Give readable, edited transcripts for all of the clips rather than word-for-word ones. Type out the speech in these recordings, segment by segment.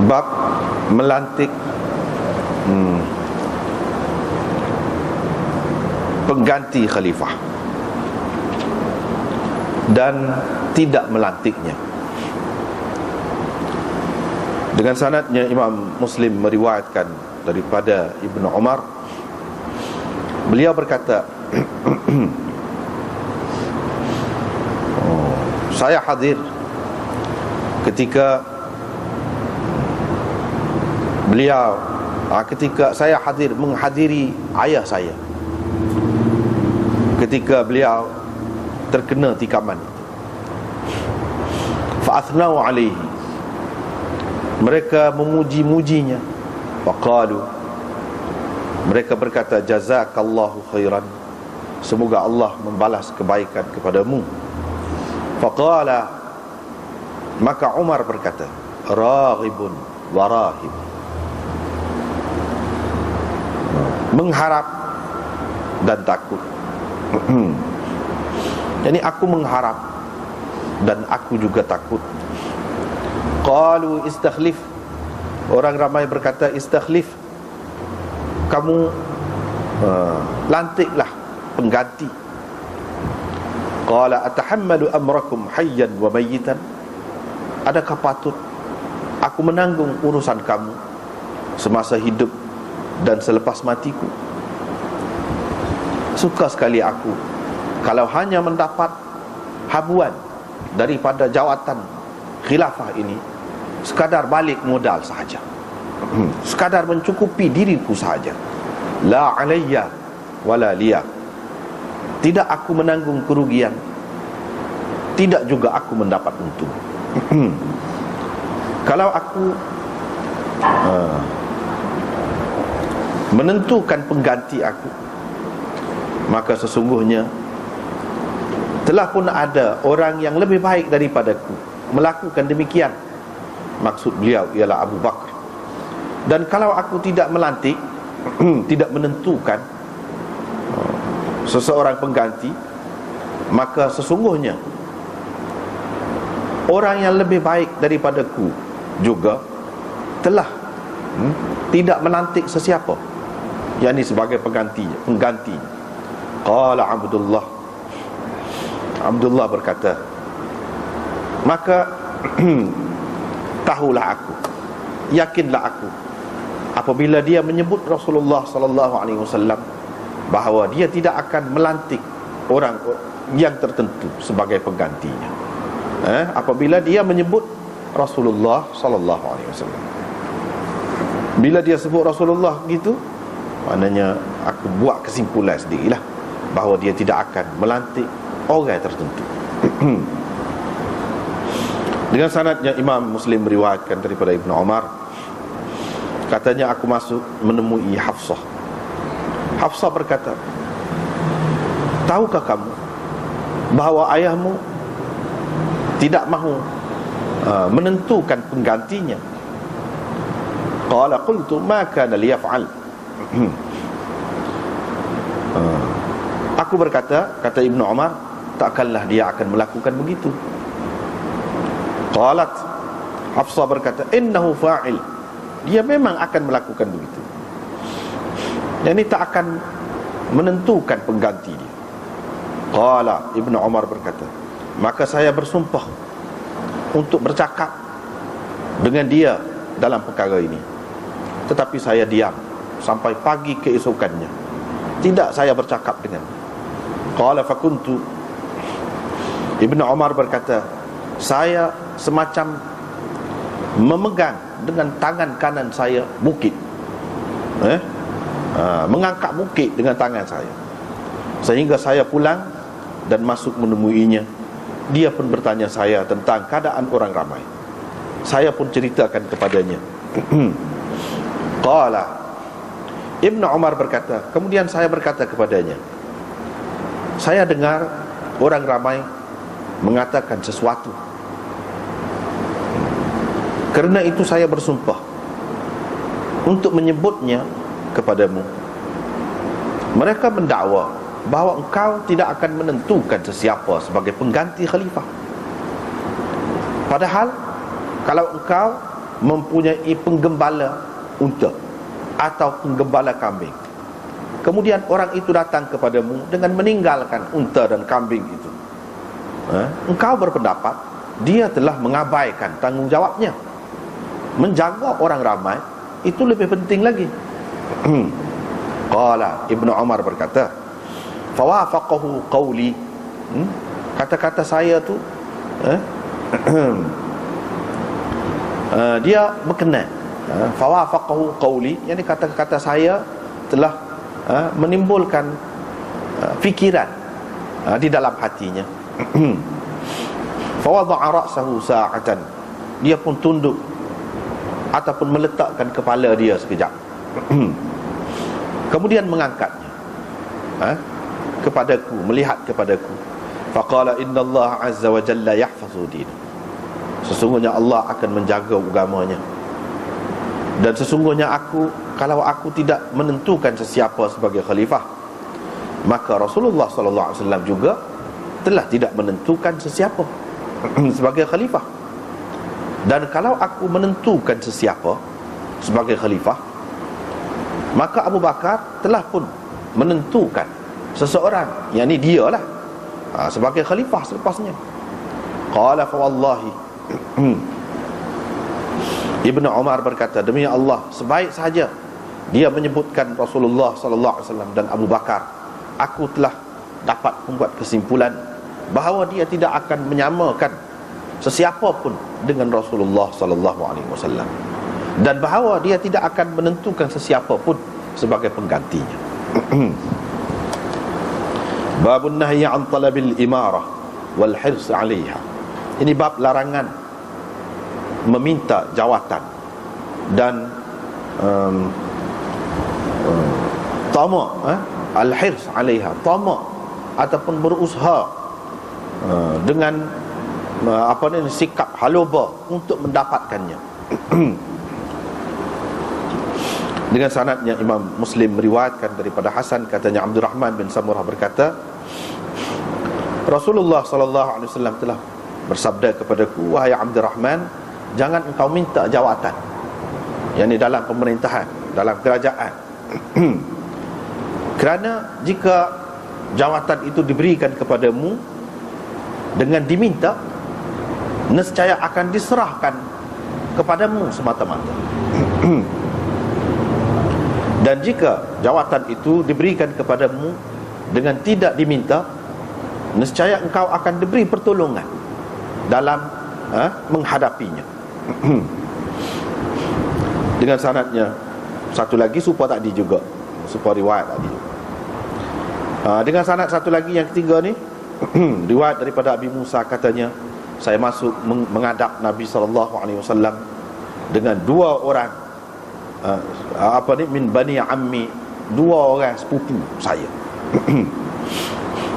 bab melantik pengganti khalifah dan tidak melantiknya. Dengan sanadnya Imam Muslim meriwayatkan daripada Ibnu Umar, beliau berkata, saya hadir ketika saya hadir menghadiri ayah saya ketika beliau terkena tikaman itu. Fa'athnau alaihi, mereka memuji-mujinya. Waqalu, mereka berkata, jazakallahu khairan, semoga Allah membalas kebaikan kepadamu. Faqala, maka Umar berkata, raghibun wa rahib, mengharap dan takut. Jadi aku mengharap dan aku juga takut. Qalu istakhlif, orang ramai berkata istakhlif, kamu lantiklah pengganti. Qala atahammalu amrakum hayyan wa mayyitan, adakah patut aku menanggung urusan kamu semasa hidup dan selepas matiku? Suka sekali aku kalau hanya mendapat habuan daripada jawatan khilafah ini, sekadar balik modal sahaja, sekadar mencukupi diriku sahaja. La alayya wala liya, tidak aku menanggung kerugian, tidak juga aku mendapat untung. Kalau aku menentukan pengganti aku, maka sesungguhnya telah pun ada orang yang lebih baik daripadaku melakukan demikian. Maksud beliau ialah Abu Bakar. Dan kalau aku tidak melantik, tidak menentukan seseorang pengganti, maka sesungguhnya orang yang lebih baik daripadaku juga telah tidak melantik sesiapa, yakni sebagai pengganti. Qala Abdullah berkata, maka tahulah aku, yakinlah aku, apabila dia menyebut Rasulullah sallallahu alaihi wasallam bahawa dia tidak akan melantik orang yang tertentu sebagai penggantinya. Apabila dia menyebut Rasulullah sallallahu alaihi wasallam, bila dia sebut Rasulullah gitu, maknanya aku buat kesimpulan sendirilah bahawa dia tidak akan melantik orang tertentu. Dengan sanadnya Imam Muslim meriwayatkan daripada Ibnu Umar, katanya aku masuk menemui Hafsah. Hafsah berkata, tahukah kamu bahawa ayahmu tidak mahu menentukan penggantinya? Qala qultu ma kana liyaf'al. Aku berkata, kata Ibnu Umar, takkanlah dia akan melakukan begitu. Qalat, Hafsah berkata, innahu fa'il, dia memang akan melakukan begitu. Yang ini tak akan menentukan pengganti dia. Qala, Ibnu Umar berkata, maka saya bersumpah untuk bercakap dengan dia dalam perkara ini, tetapi saya diam sampai pagi keesokannya, tidak saya bercakap dengan. Qala fakuntu, Ibnu Umar berkata, saya semacam memegang dengan tangan kanan saya bukit, mengangkat bukit dengan tangan saya, sehingga saya pulang dan masuk menemuinya. Dia pun bertanya saya tentang keadaan orang ramai. Saya pun ceritakan kepadanya. Qala, Ibnu Umar berkata, kemudian saya berkata kepadanya, saya dengar orang ramai mengatakan sesuatu, kerana itu saya bersumpah untuk menyebutnya kepadamu. Mereka mendakwa bahawa engkau tidak akan menentukan sesiapa sebagai pengganti khalifah, padahal kalau engkau mempunyai penggembala unta atau penggembala kambing, kemudian orang itu datang kepadamu dengan meninggalkan unta dan kambing itu, engkau berpendapat dia telah mengabaikan tanggungjawabnya. Menjaga orang ramai itu lebih penting lagi. Qala, Ibnu Umar berkata, fawafaqahu qawli, kata-kata saya tu dia berkenan. Fawafaqahu qawli, yani kata-kata saya telah menimbulkan fikiran di dalam hatinya. Fawada'a ra'sahu sa'atan, dia pun tunduk ataupun meletakkan kepala dia sekejap. Kemudian mengangkatnya kepadaku, melihat kepadaku. Faqala innallaha azza wa jalla yahfazu din, sesungguhnya Allah akan menjaga agamanya. Dan sesungguhnya kalau aku tidak menentukan sesiapa sebagai khalifah, maka Rasulullah sallallahu alaihi wasallam juga telah tidak menentukan sesiapa sebagai khalifah. Dan kalau aku menentukan sesiapa sebagai khalifah, maka Abu Bakar telah pun menentukan seseorang, yakni dialah sebagai khalifah selepasnya. Qala fa wallahi, Ibnu Umar berkata, demi Allah, sebaik saja dia menyebutkan Rasulullah sallallahu alaihi wasallam dan Abu Bakar, aku telah dapat membuat kesimpulan bahawa dia tidak akan menyamakan sesiapa pun dengan Rasulullah sallallahu alaihi wasallam, dan bahawa dia tidak akan menentukan sesiapa pun sebagai penggantinya. Babun nahyi an talabil imarah wal hirs 'alaiha. Ini bab larangan meminta jawatan dan tamak, al-hirs 'alaiha, tamak ataupun berusaha dengan sikap haloba untuk mendapatkannya. Dengan sanadnya Imam Muslim meriwayatkan daripada Hasan, katanya Abdurrahman bin Samurah berkata, Rasulullah sallallahu alaihi wasallam telah bersabda kepadaku, wahai Abdurrahman, jangan engkau minta jawatan, yakni dalam pemerintahan, dalam kerajaan. Kerana jika jawatan itu diberikan kepadamu dengan diminta, nescaya akan diserahkan kepadamu semata-mata. Dan jika jawatan itu diberikan kepadamu dengan tidak diminta, nescaya engkau akan diberi pertolongan dalam menghadapinya. Dengan sanadnya satu lagi serupa tadi juga, serupa riwayat tadi. Dengan sanad satu lagi yang ketiga ni, riwayat daripada Abi Musa, katanya saya masuk menghadap Nabi SAW dengan dua orang min bani ammi, dua orang sepupu saya.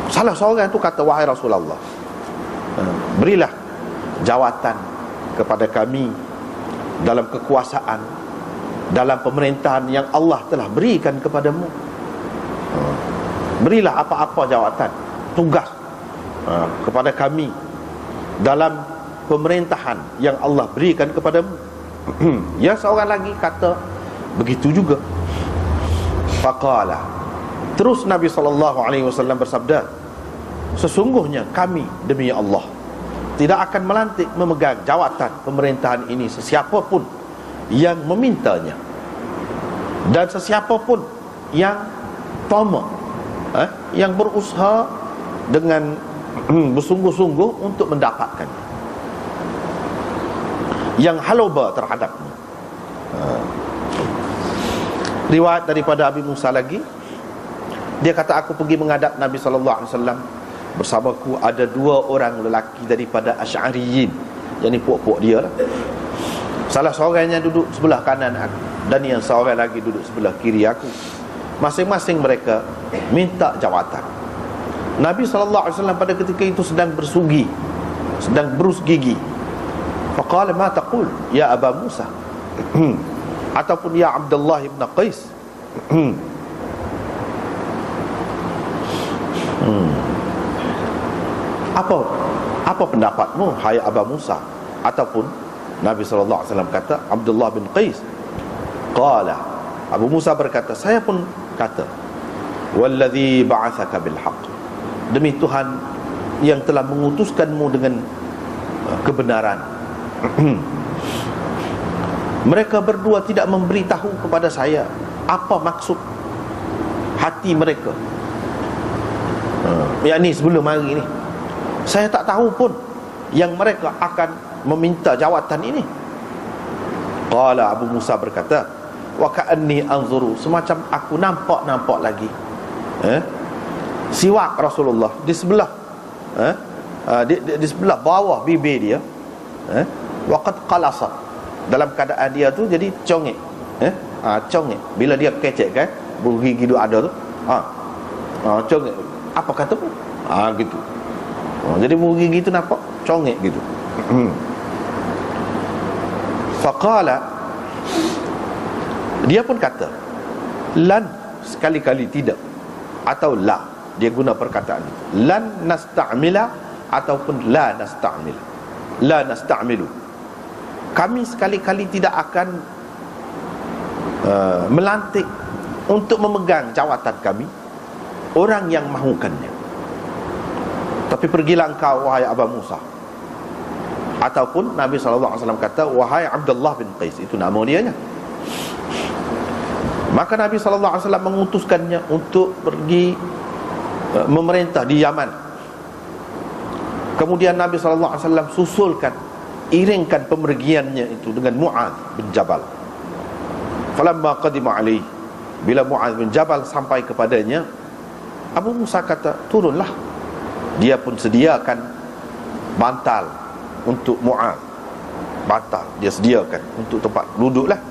Salah seorang tu kata, wahai Rasulullah, berilah jawatan kepada kami dalam kekuasaan, dalam pemerintahan yang Allah telah berikan kepadamu. Berilah apa-apa jawatan, tugas kepada kami dalam pemerintahan yang Allah berikan kepadamu. Yang seorang lagi kata begitu juga. Faqala, terus Nabi SAW bersabda, sesungguhnya kami demi Allah tidak akan melantik memegang jawatan pemerintahan ini sesiapa pun yang memintanya, dan sesiapa pun yang tamak, yang berusaha dengan bersungguh-sungguh untuk mendapatkannya, yang haloba terhadapnya. Riwayat daripada Abi Musa lagi, dia kata, aku pergi menghadap Nabi SAW, bersamaku ada dua orang lelaki daripada Asy'ariyin, yakni puak-puak dia lah. Salah seorangnya duduk sebelah kanan aku, dan yang seorang lagi duduk sebelah kiri aku. Masing-masing mereka minta jawatan. Nabi SAW pada ketika itu sedang bersugi, sedang berus gigi. Faqala, ma taqul ya Aba Musa, ataupun ya Abdullah ibn Qais. Apa pendapatmu hai Aba Musa, ataupun Nabi SAW kata, Abdullah bin Qais qala, Abu Musa berkata, saya pun kata, wallazi ba'athaka bil haqq, demi Tuhan yang telah mengutuskanmu dengan kebenaran. Mereka berdua tidak memberitahu kepada saya apa maksud hati mereka, yakni sebelum hari ini. Saya tak tahu pun yang mereka akan meminta jawatan ini. Qala, Abu Musa berkata, wa ka'anni anzuru, semacam aku nampak lagi siwak Rasulullah di sebelah di sebelah bawah bibir dia, waqad qalasa, dalam keadaan dia tu jadi congek, congek bila dia kecek kan, gigi tu ada tu, congek, apa kata pun gitu. Jadi gigi tu nampak congek gitu. Faqala, dia pun kata, lan, sekali-kali tidak, atau la, dia guna perkataan itu, lan nasta'mila ataupun la nasta'mil, la nasta'milu, kami sekali-kali tidak akan melantik untuk memegang jawatan kami orang yang mahukannya. Tapi pergilah engkau wahai Abu Musa, ataupun Nabi SAW kata wahai Abdullah bin Qais, itu nama dianya. Maka Nabi SAW mengutuskannya untuk pergi memerintah di Yaman. Kemudian Nabi SAW susulkan, iringkan pemergiannya itu dengan Mu'adz bin Jabal. Falamma qadima alaih, bila Mu'adz bin Jabal sampai kepadanya, Abu Musa kata, turunlah. Dia pun sediakan bantal untuk Mu'adz, bantal dia sediakan untuk tempat duduklah.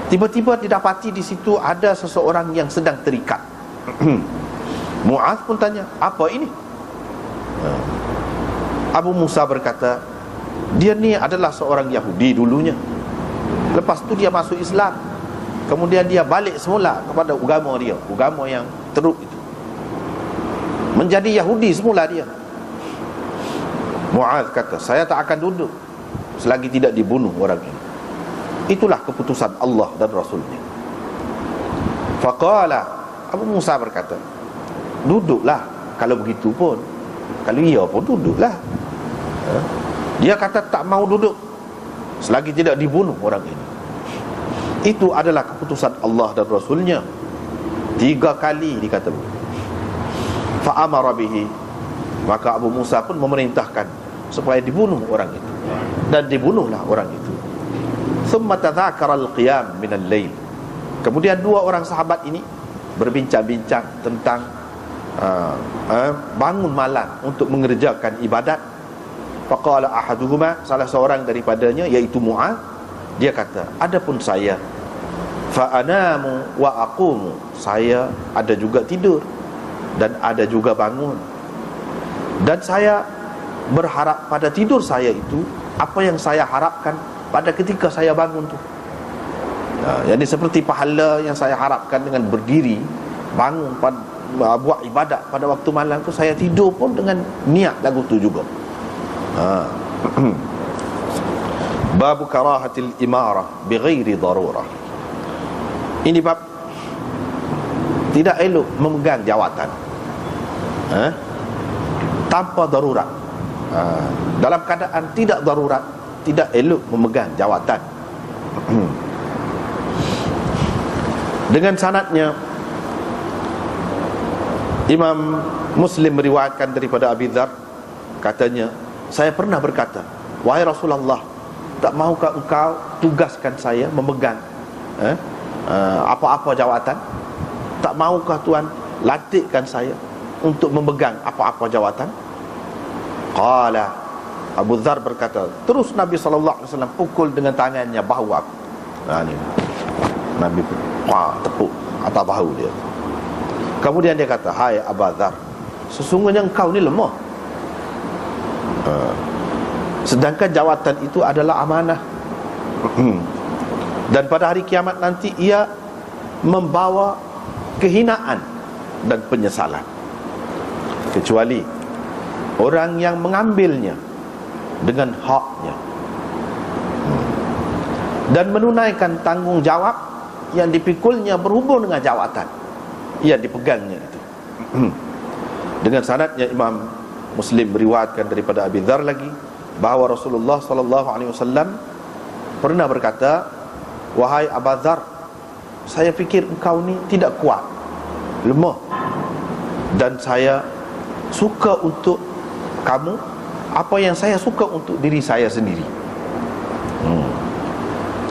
Tiba-tiba didapati di situ ada seseorang yang sedang terikat. Mu'adz pun tanya, apa ini? Abu Musa berkata, dia ni adalah seorang Yahudi dulunya, lepas tu dia masuk Islam, kemudian dia balik semula kepada agama dia, agama yang teruk itu, menjadi Yahudi semula dia. Mu'adz kata, saya tak akan duduk selagi tidak dibunuh orang ini. Itulah keputusan Allah dan Rasulnya. Faqala, Abu Musa berkata, duduklah kalau begitu pun, kalau iya pun duduklah. Dia kata tak mau duduk selagi tidak dibunuh orang ini. Itu adalah keputusan Allah dan Rasulnya. 3 kali dikata. Fa'amara bihi, maka Abu Musa pun memerintahkan supaya dibunuh orang itu, dan dibunuhlah orang itu. Thumma tadhakara al-qiyam min al-lail, kemudian 2 orang sahabat ini berbincang-bincang tentang bangun malam untuk mengerjakan ibadat. Faqala ahaduhuma, salah seorang daripadanya iaitu Mu'adz, dia kata, adapun saya, fa anamu wa aqumu, saya ada juga tidur dan ada juga bangun, dan saya berharap pada tidur saya itu apa yang saya harapkan pada ketika saya bangun tu. Jadi seperti pahala yang saya harapkan dengan berdiri, bangun, buat ibadat pada waktu malam tu, saya tidur pun dengan niat lagu tu juga. Bab karahatil imarah bighairi darurah. Ini bab tidak elok memegang jawatan tanpa darurat. Dalam keadaan tidak darurat, tidak elok memegang jawatan. Dengan sanadnya, Imam Muslim meriwayatkan daripada Abi Dzar, katanya, saya pernah berkata, wahai Rasulullah, tak mahukah engkau tugaskan saya memegang apa-apa jawatan? Tak mahukah Tuhan latihkan saya untuk memegang apa-apa jawatan? Qala, Abu Dzar berkata, terus Nabi SAW pukul dengan tangannya bahu aku. Ini Nabi tepuk atas bahu dia. Kemudian dia kata, hai Abu Dzar, sesungguhnya engkau ni lemah, sedangkan jawatan itu adalah amanah. Dan pada hari kiamat nanti ia membawa kehinaan dan penyesalan, kecuali orang yang mengambilnya dengan haknya. dan menunaikan tanggungjawab yang dipikulnya berhubung dengan jawatan yang dipegangnya itu. Dengan sanadnya Imam Muslim meriwayatkan daripada Abi Dzar lagi bahawa Rasulullah sallallahu alaihi wasallam pernah berkata, "Wahai Abu Dzar, saya fikir engkau ni tidak kuat, lemah, dan saya suka untuk kamu apa yang saya suka untuk diri saya sendiri.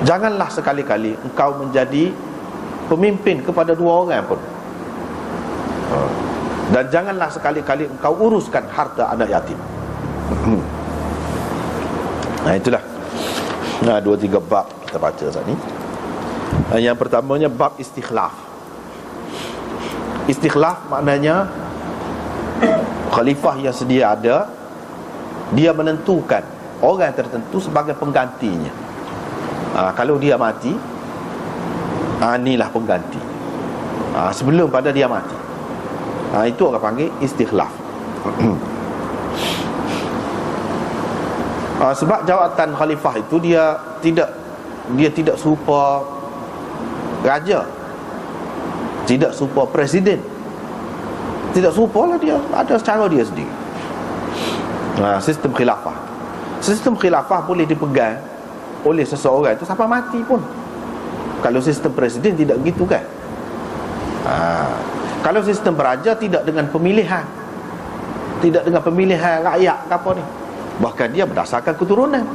Janganlah sekali-kali engkau menjadi pemimpin kepada dua orang pun, dan janganlah sekali-kali engkau uruskan harta anak yatim." Nah, itulah 2-3 bab kita baca saat ni. Yang pertamanya bab istikhlaf. Istikhlaf maknanya khalifah yang sedia ada, dia menentukan orang tertentu sebagai penggantinya. Kalau dia mati, inilah pengganti. Sebelum pada dia mati, itu orang panggil istikhlaf. Sebab jawatan khalifah itu dia tidak serupa raja, tidak serupa presiden, tidak serupa lah, dia ada cara dia sendiri. Sistem khilafah. Sistem khilafah boleh dipegang oleh seseorang itu sampai mati pun. Kalau sistem presiden tidak begitu kan. Kalau sistem beraja tidak dengan pemilihan, tidak dengan pemilihan rakyat ke apa ni, bahkan dia berdasarkan keturunan.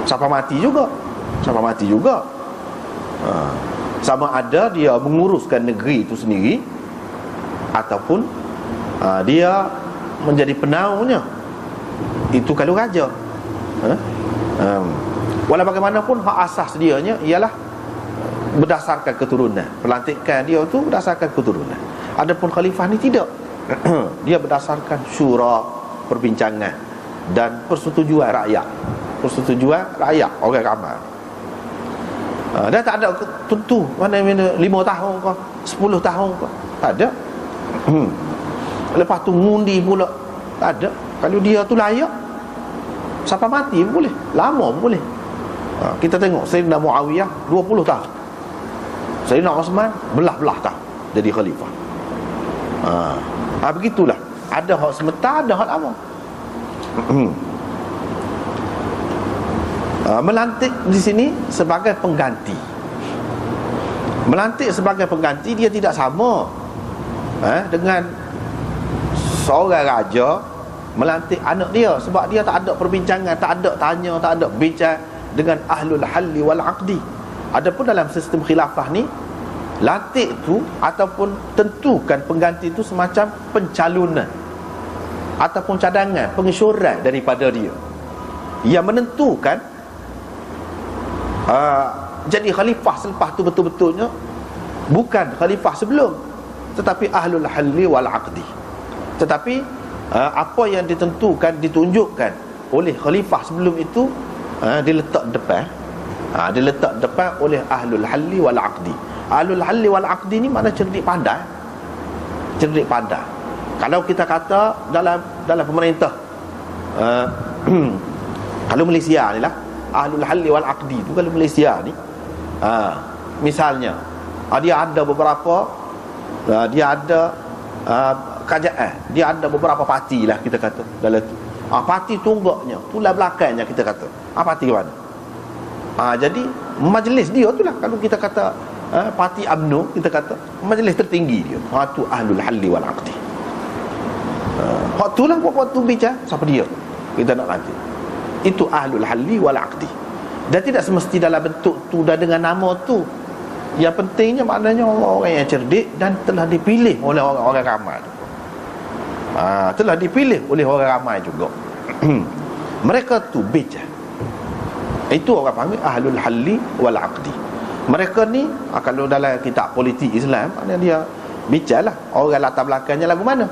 Siapa mati juga, siapa mati juga. Sama ada dia menguruskan negeri itu sendiri ataupun dia menjadi penaunya. Itu kalau raja. Walau bagaimanapun hak asas dianya ialah berdasarkan keturunan. Pelantikan dia tu berdasarkan keturunan. Adapun khalifah ni tidak. Dia berdasarkan syura, perbincangan dan persetujuan rakyat. Persetujuan rakyat, orang ramai. Dia tak ada tentu mana-mana 5 tahun ke 10 tahun ke, tak ada. Lepas tu ngundi pula, tak ada. Kalau dia tu layak, siapa mati pun boleh, lama pun boleh. Kita tengok Sayyidina Muawiyah 20 tahun, Sayyidina Osman belah-belah tahun jadi khalifah. Begitulah. Ada hak sementara, ada hak lama. Melantik di sini sebagai pengganti. Melantik sebagai pengganti dia tidak sama dengan seorang raja melantik anak dia, sebab dia tak ada perbincangan, tak ada tanya, tak ada bincang dengan ahlul halli wal aqdi. Adapun dalam sistem khilafah ni, lantik tu ataupun tentukan pengganti itu semacam pencalonan ataupun cadangan, pengesyuran daripada dia yang menentukan jadi khalifah selepas tu betul-betulnya bukan khalifah sebelum, tetapi ahlul halli wal aqdi. Tetapi apa yang ditentukan, ditunjukkan oleh khalifah sebelum itu, diletak depan oleh ahlul halli wal aqdi. Ahlul halli wal aqdi ni makna cerdik pandai. Cerdik pandai. Kalau kita kata dalam pemerintah, kalau Malaysia ni lah, ahlul halli wal aqdi tu kalau Malaysia ni, misalnya dia ada beberapa, dia ada kerajaan, dia ada beberapa parti lah kita kata dalam tu. Parti tunggaknya, tulang belakangnya kita kata, parti ke mana? Jadi majlis dia tu lah, kalau kita kata parti UMNO, kita kata majlis tertinggi dia, tu ahlul halli wal aqdi. Hak tu lah waktu bicara siapa dia, kita nak lanjut. Itu ahlul halli wal aqdi. Dan tidak semesti dalam bentuk tu dan dengan nama tu. Yang pentingnya maknanya orang-orang yang cerdik dan telah dipilih oleh orang-orang ramai. Telah dipilih oleh orang ramai juga. Mereka tu bijak. Itu orang panggil ahlul halli wal aqdi. Mereka ni kalau dalam kitab politik Islam, maknanya dia bijak lah. Orang latar belakangnya lagu mana?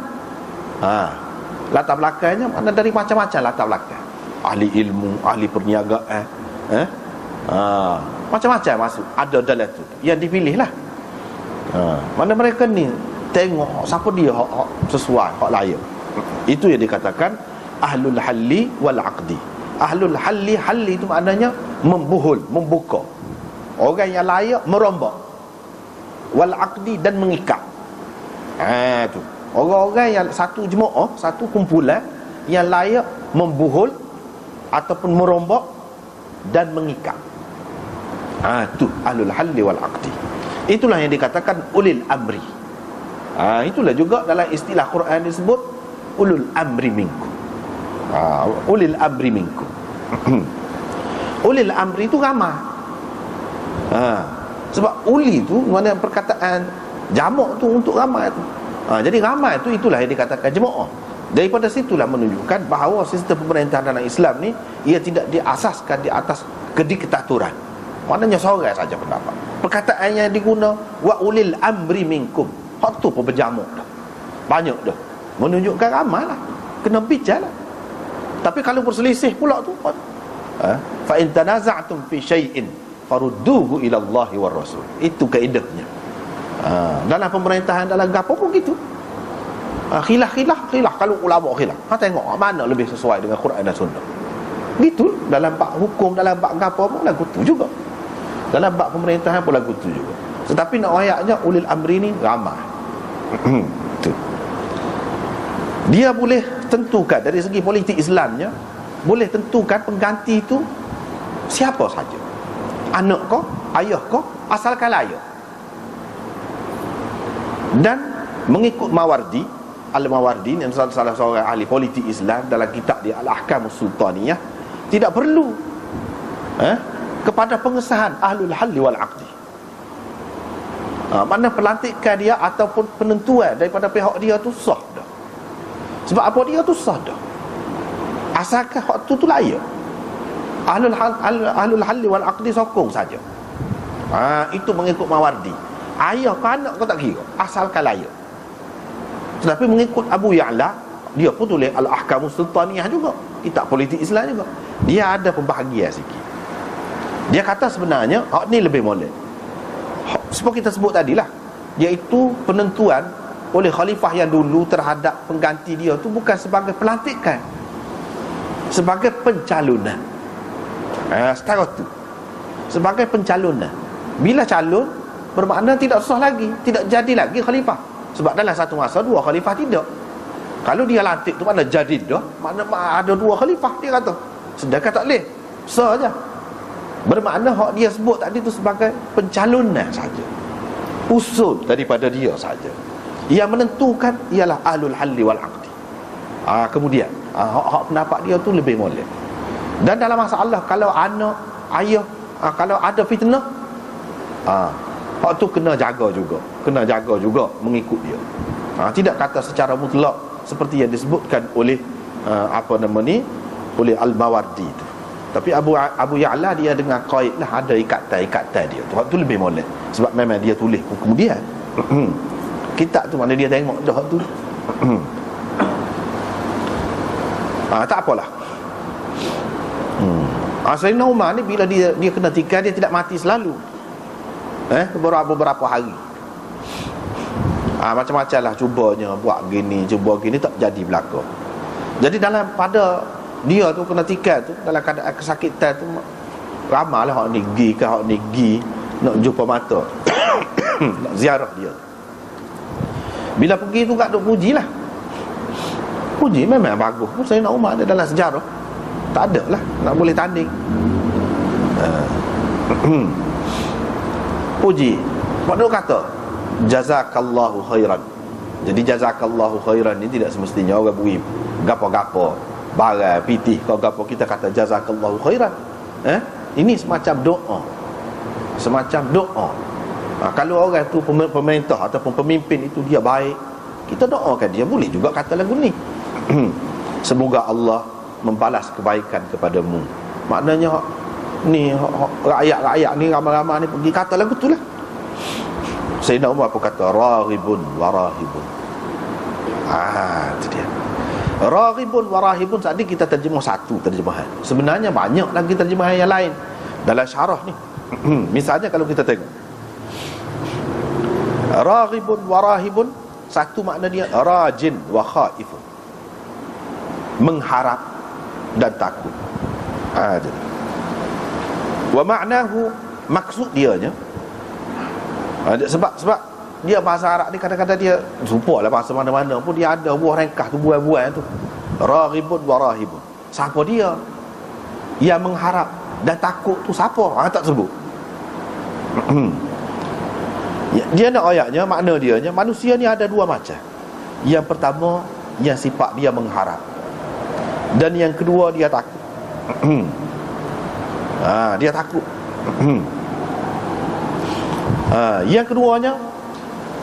Latar belakangnya mana dari macam-macam latar belakang. Ahli ilmu, ahli perniagaan, macam-macam masuk ada dalam tu. Yang dipilih lah. Mana mereka ni tengok siapa dia hak sesuai, hak layak. Itu yang dikatakan ahlul halli wal aqdi. Ahlul halli itu maknanya membuhul, membuka. Orang yang layak merombak. Wal aqdi, dan mengikat. Tu. Orang-orang yang satu jemaah, satu kumpulan yang layak membuhul ataupun merombak dan mengikat. Tu ahlul halli wal aqdi. Itulah yang dikatakan ulil amri. Itulah juga dalam istilah Quran disebut ulul amri minkum. Ulil amri minkum. Ulil amri itu ramai. Sebab uli tu mana perkataan jamak tu untuk ramai tu. Jadi ramai tu itulah yang dikatakan jemaah. Daripada situlah menunjukkan bahawa sistem pemerintahan dalam Islam ni ia tidak diasaskan di atas kediktaturan. Maknanya seorang saja pendapat. Perkataan yang diguna wa ulil amri minkum, hak tu pun berjamuk dah. Banyak dah. Menunjukkan ramai lah. Kena bicara lah. Tapi kalau berselisih pula tu, fa in tanaza'tum fi syai'in farudduhu ila Allahi war Rasul. Itu kaedahnya. Dalam pemerintahan, dalam gapo pun gitu. Khilaf kalau ulama khilaf. Tengok mana lebih sesuai dengan Quran dan Sunnah. Gitu dalam bab hukum, dalam bab gapo pun lagu tu juga. Dalam bab pemerintahan pun lagu tu juga. Tetapi nak ayatnya ulil amri ni ramai. Tu. Dia boleh tentukan dari segi politik Islamnya, boleh tentukan pengganti itu siapa saja. Anak kau, ayah kau, asalkan layak. Dan mengikut Mawardi, Al-Mawardi yang salah seorang ahli politik Islam, dalam kitab dia Al-Ahkamus Sultaniyah, tidak perlu kepada pengesahan ahlul halli wal aqdi. Mana pelantikan dia ataupun penentuan daripada pihak dia tu sah dah. Sebab apa dia tu sah dah. Asalkan hak tu layak. Ahlul halli wal aqdi sokong saja. Itu mengikut Mawardi. Ayah ke anak kau tak kira, asalkan layak. Tetapi mengikut Abu Ya'la, dia pun tulis Al-Ahkamus Sultaniyah juga, kitab politik Islam juga. Dia ada pembahagian sikit. Dia kata sebenarnya hak ni lebih molek. Seperti kita sebut tadilah, iaitu penentuan oleh khalifah yang dulu terhadap pengganti dia tu bukan sebagai pelantikan, sebagai pencalonan. Setara tu, sebagai pencalonan. Bila calon, bermakna tidak sah lagi, tidak jadi lagi khalifah. Sebab dalam satu masa dua khalifah tidak. Kalau dia lantik tu mana jadi dah, makna ada dua khalifah, dia kata. Sedangkan tak boleh, sah je. Bermakna hak dia sebut tadi tu sebagai pencalonan saja, usul daripada dia saja. Yang menentukan ialah ahlul halli wal aqdi. Kemudian hak pendapat dia tu lebih molek. Dan dalam masalah kalau anak, ayah, kalau ada fitnah, hak tu kena jaga juga mengikut dia. Tidak kata secara mutlak seperti yang disebutkan oleh oleh Al-Mawardi tu. Tapi Abu Ya'la dia dengan qaid lah, ada ikatan dia tu. Hak tu lebih molek sebab memang dia tulis kemudian. Kitab tu mana dia tengok dah hak tu. Tak apalah. Sayyidina Umar ni bila dia kena tikar, dia tidak mati selalu. Beberapa hari. Macam-macam lah cubanya, buat gini, cuba gini, tak jadi belaka. Jadi dalam pada dia tu kena tikar tu, dalam keadaan kesakitan tu, ramailah hak ni gi ke hak ni gi nak jumpa mata. Nak ziarah dia. Bila pergi tu kat duk pujilah. Puji memang bagus. Sayyidina Umar ada dalam sejarah. Tak ada lah nak boleh tanding. Puji. Pada kata jazakallahu khairan. Jadi jazakallahu khairan ni tidak semestinya orang beri gapo-gapo barang pitih kau gapo, kita kata jazakallahu khairan. Ini semacam doa. Kalau orang tu pemerintah ataupun pemimpin itu dia baik, kita doakan dia. Boleh juga kata lagu ni. Semoga Allah membalas kebaikan kepadamu. Maknanya ni rakyat-rakyat ni ramai-ramai ni pergi kata lagu tu lah. Sayyidina Umar pun kata raghibun wa rahibun. Itu dia. Raghibun wa rahibun tadi kita terjemah satu terjemahan. Sebenarnya banyak lagi terjemahan yang lain dalam syarah ni. Misalnya kalau kita tengok raghibun wa rahibun, satu makna dia rajin wa khaifun, mengharap dan takut. Jadi Wa ma'nahu, maksud dianya, sebab dia bahasa Arab ni kadang-kadang dia serupa lah bahasa mana-mana pun dia ada buah rengkah tu, buah-buah tu. Raghibun wa rahibun. Siapa dia yang mengharap dan takut tu siapa? Tak sebut. Dia nak ayatnya, makna dianya, manusia ni ada dua macam. Yang pertama, yang sifat dia mengharap, dan yang kedua dia takut. Dia takut. Yang keduanya,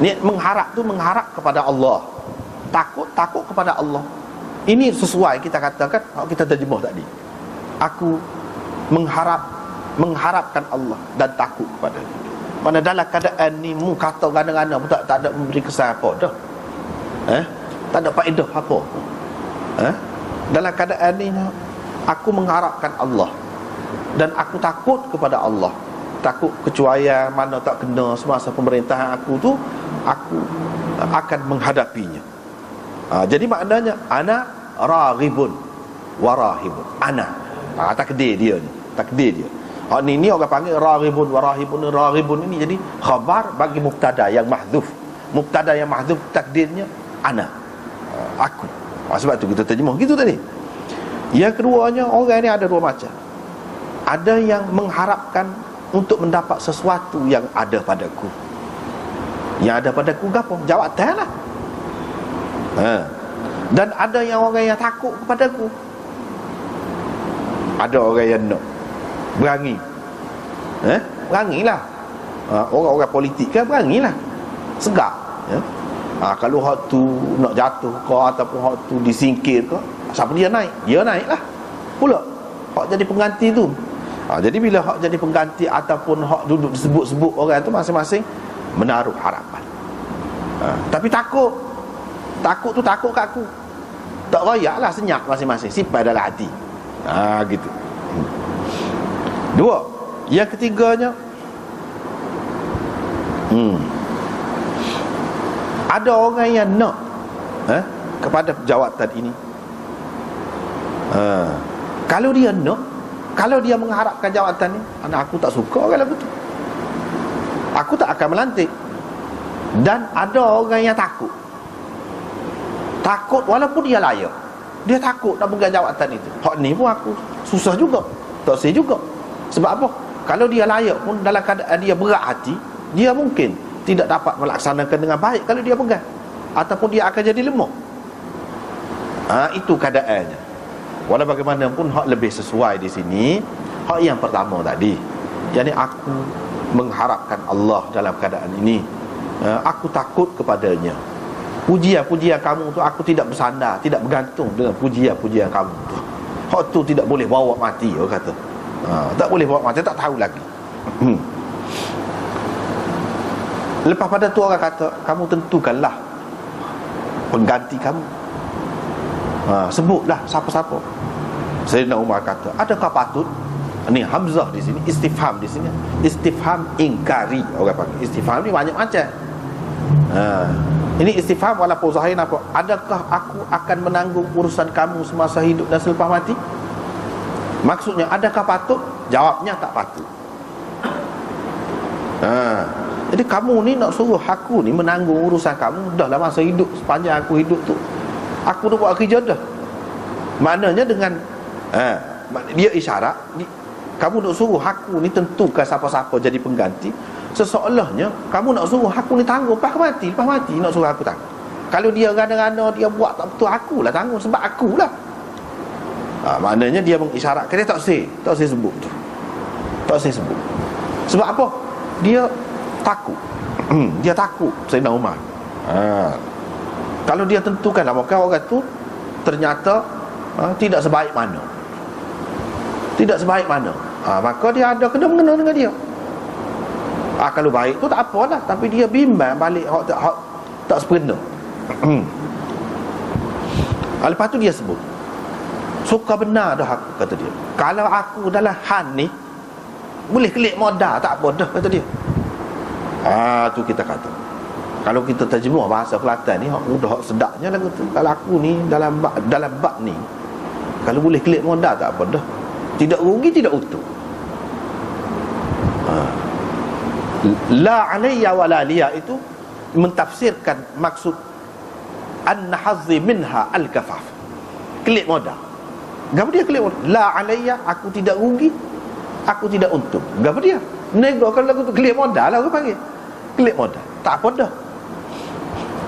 ni mengharap tu mengharap kepada Allah, takut kepada Allah. Ini sesuai kita katakan, kita terjemah tadi. Aku mengharapkan Allah dan takut kepada Dia. Mana dalam keadaan ni mu kata kadang-kadang pun tak ada memberi kesan apa dah. Tak ada faedah apa. Dalam keadaan ni aku mengharapkan Allah dan aku takut kepada Allah. Takut kecuaian mana tak kena semasa pemerintahan aku tu, aku akan menghadapinya. Jadi maknanya ana raghibun wa rahibun. Ana takdir dia ni, takdir dia. Ni orang panggil raghibun wa rahibun. Raghibun ini jadi khabar bagi mubtada yang mahdzuf. Mubtada yang mahdzuf takdirnya ana, aku. Sebab tu kita terjemah gitu tadi. Yang keduanya, orang ni ada dua macam. Ada yang mengharapkan untuk mendapat sesuatu yang ada padaku. Yang ada padaku apa? Jawatan lah. Dan ada yang orang yang takut kepadaku. Ada orang yang nak berangi. Berangilah. Orang-orang politik kan berangilah. Segak. Kalau hak tu nak jatuh ke ataupun hak tu disingkir ke, siapa dia naik? Dia naiklah pula hak jadi pengganti tu. Jadi bila hak jadi pengganti ataupun hak duduk disebut-sebut orang tu, masing-masing menaruh harapan. Tapi takut tu takut kat aku. Tak royak lah, senyap masing-masing, simpan dalam hati. Gitu. Dua. Yang ketiganya, ada orang yang nak kepada jawatan ini. Kalau dia nak, kalau dia mengharapkan jawatan ni, aku tak suka kalau begitu, aku tak akan melantik. Dan ada orang yang takut walaupun dia layak, dia takut nak pegang jawatan itu. Hak ni pun aku susah juga, tak sih juga. Sebab apa? Kalau dia layak pun, dalam keadaan dia berat hati, dia mungkin tidak dapat melaksanakan dengan baik kalau dia pegang, ataupun dia akan jadi lemah. Itu keadaannya. Walau bagaimanapun, hak lebih sesuai di sini hak yang pertama tadi, yakni aku mengharapkan Allah dalam keadaan ini. Aku takut kepadanya. Pujian-pujian kamu tu aku tidak bersandar, tidak bergantung dengan pujian-pujian kamu tu. Hak tu tidak boleh bawa mati, orang kata. Tak boleh bawa mati, tak tahu lagi. Lepas pada tu orang kata, kamu tentukanlah pengganti kamu. Sebutlah siapa-siapa. Sayyidina Umar kata, adakah patut? Ni hamzah di sini, istifham di sini, istifham ingkari orang panggil. Istifham ni banyak macam. Ini istifham walaupun zahir apa? Adakah aku akan menanggung urusan kamu semasa hidup dan selepas mati? Maksudnya, adakah patut? Jawabnya tak patut. Jadi kamu ni nak suruh aku ni menanggung urusan kamu dah lah masa hidup, sepanjang aku hidup tu aku dah buat kerja dah. Maknanya dengan dia isyarat kamu nak suruh aku ni tentukan siapa-siapa jadi pengganti, seseolahnya kamu nak suruh aku ni tanggung lepas mati nak suruh aku tanggung. Kalau dia gana-gana dia buat tak betul, akulah tanggung sebab akulah. Maknanya dia mengisyaratkan, dia tak saya sebut tu. Tak saya sebut. Sebab apa? Dia takut. Dia takut Sayyidina Umar. Kalau dia tentukan maka orang tu ternyata tidak sebaik mana. Maka dia ada kena mengena dengan dia. Kalau baik tu tak apalah, tapi dia bimbang balik hak tak sempurna. Lepas tu dia sebut, suka benar dah aku, kata dia. Kalau aku dalam hal ni boleh kelik modal, tak apa dah, kata dia. Tu kita kata, kalau kita terjemah bahasa Kelantan ni, mudah sedaknya lah kata. Kalau aku ni dalam bab ni, kalau boleh kelik modal tak apa dah, tidak rugi tidak untung. La alayya wa la liya itu mentafsirkan maksud anna hazzi minha al-kafaf, kelik modal. Gapa dia kelik modal? La alayya, aku tidak rugi, aku tidak untung. Gapa dia? Nego kalau lagu tu kelik modal lah aku panggil. Kelik modal. Tak apa dah.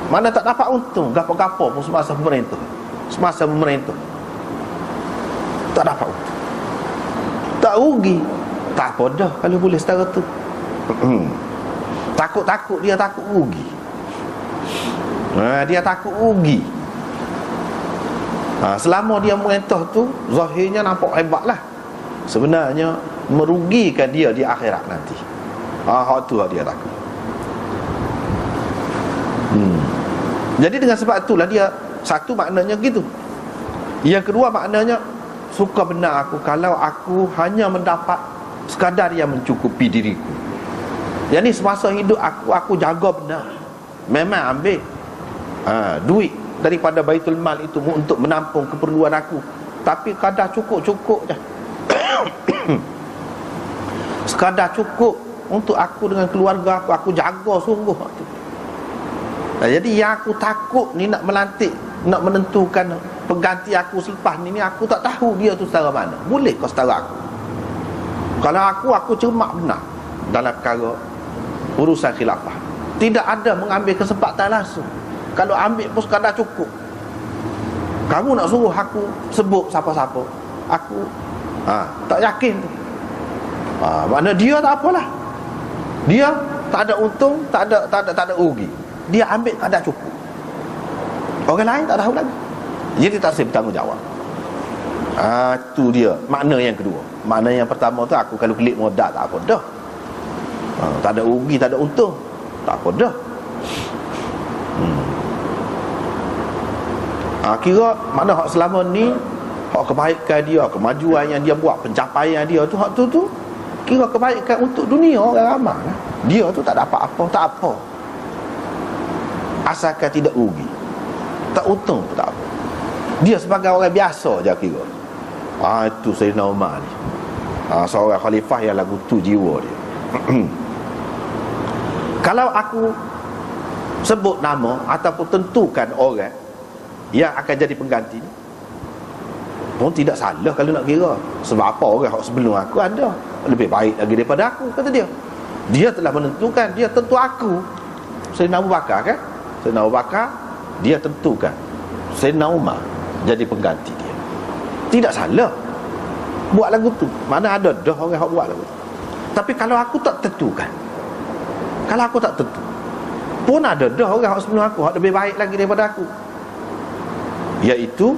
Mana tak dapat untung, gapo-gapo pun semasa pemerintah. Semasa pemerintah tak dapat untung. Tak rugi. Tak apa dah kalau boleh setara tu. Takut-takut dia takut rugi. Dia takut rugi. Selama dia merintah tu, zahirnya nampak hebat lah. Sebenarnya merugikan dia di akhirat nanti. Hak tu dia takut. Jadi dengan sebab itulah dia, satu maknanya gitu. Yang kedua maknanya, suka benar aku kalau aku hanya mendapat sekadar yang mencukupi diriku. Yang ni semasa hidup aku jaga benar. Memang ambil duit daripada Baitul Mal itu untuk menampung keperluan aku, tapi kadar cukup-cukup je. Sekadar cukup untuk aku dengan keluarga aku jaga sungguh tu. Jadi yang aku takut ni nak melantik, nak menentukan pengganti aku selepas ni aku tak tahu dia tu setara mana. Boleh kau setara aku? Kalau aku cermat benar dalam perkara urusan khilafah. Tidak ada mengambil kesempatan langsung. Kalau ambil pun sekadar cukup. Kamu nak suruh aku sebut siapa-siapa, aku tak yakin tu. Makna dia tak apalah. Dia tak ada untung, tak ada rugi. Dia ambil kadar cukup. Orang lain tak tahu lagi. Jadi tak saya bertanggungjawab. Tu dia makna yang kedua. Makna yang pertama tu, aku kalau klik modal tak apa dah. Tak ada rugi, tak ada untung, tak apa dah. Kira mana hak selama ni, hak kebaikan dia, kemajuan yang dia buat, pencapaian dia tu, hak tu kira kebaikan untuk dunia orang ramai. Dia tu tak dapat apa, tak apa, asalkan tidak rugi, tak untung pun tak apa. Dia sebagai orang biasa je kira. Itu Sayyidina Umar ni, seorang khalifah yang lagu tu jiwa dia. Kalau aku sebut nama ataupun tentukan orang yang akan jadi pengganti ni, pun tidak salah kalau nak kira. Sebab apa? Orang sebelum aku ada lebih baik lagi daripada aku, kata dia. Dia telah menentukan, dia tentu aku. Sayyidina Abu Bakar kan, Sayyidina Abu Bakar, dia tentukan Sayyidina Umar jadi pengganti dia. Tidak salah buat lagu tu. Mana ada dah orang yang buat lagu tu. Tapi kalau aku tak tentukan, kalau aku tak tentu, pun ada dah orang yang sebelum aku yang lebih baik lagi daripada aku, iaitu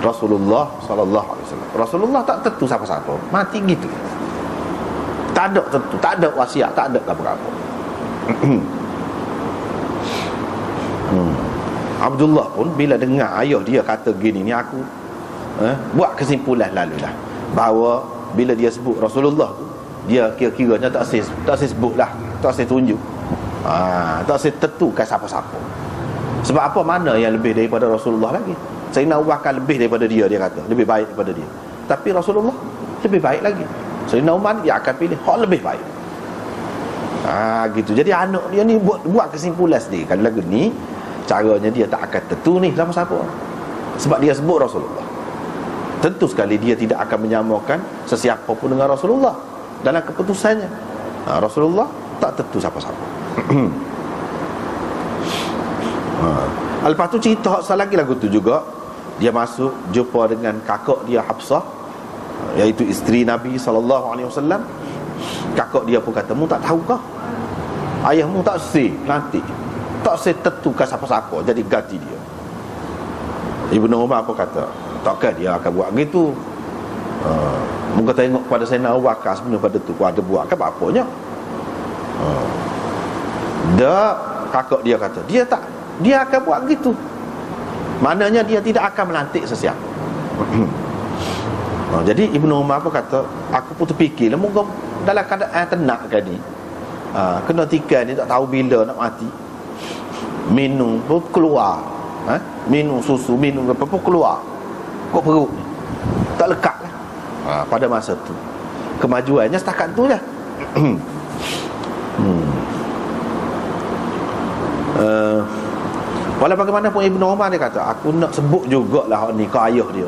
Rasulullah sallallahu alaihi wasallam. Rasulullah tak tentu siapa-siapa, mati gitu. Tak ada tentu, tak ada wasiat, tak ada apa-apa. Abdullah pun bila dengar ayah dia kata gini ni, aku buat kesimpulan lalulah bahawa bila dia sebut Rasulullah tu, dia kira-kiranya tak saya sebut lah, tak saya tunjuk, tak saya tentukan siapa-siapa. Sebab apa? Mana yang lebih daripada Rasulullah lagi? Sayyidina Abu Bakar lebih daripada dia kata, lebih baik daripada dia. Tapi Rasulullah lebih baik lagi. Sayyidina Umar dia akan pilih hak lebih baik. Gitu. Jadi anak dia ni buat kesimpulan sendiri. Kalau lagu ni caranya dia tak akan tentu ni siapa-siapa. Sebab dia sebut Rasulullah. Tentu sekali dia tidak akan menyamakan sesiapa pun dengan Rasulullah dalam keputusannya. Rasulullah tak tentu siapa-siapa. Lepas tu cerita hak lagi lagu tu juga, dia masuk jumpa dengan kakak dia Hafsah, iaitu isteri Nabi SAW. Kakak dia pun kata, mu tak tahu kah ayahmu tak say nanti, tak say tentukan siapa-siapa jadi ganti dia. Ibnu Umar pun kata, takkan dia akan buat gitu. Muka tengok pada Sayyidina Abu Bakar sebenarnya pada tu ada buat kan apa-apanya. Kakak dia kata, dia akan buat gitu. Maknanya dia tidak akan melantik sesiapa. Jadi Ibnu Umar pun kata, aku pun terfikir moga dalam keadaan tenang kan ni, kena tikar ni tak tahu bila nak mati, minum pun keluar, minum susu, minum apa pun keluar kok perut ni tak lekat lah. Pada masa tu kemajuannya setakat tu je. Walau bagaimanapun Ibnu Umar dia kata, aku nak sebut jugalah hak ni ke ayah dia,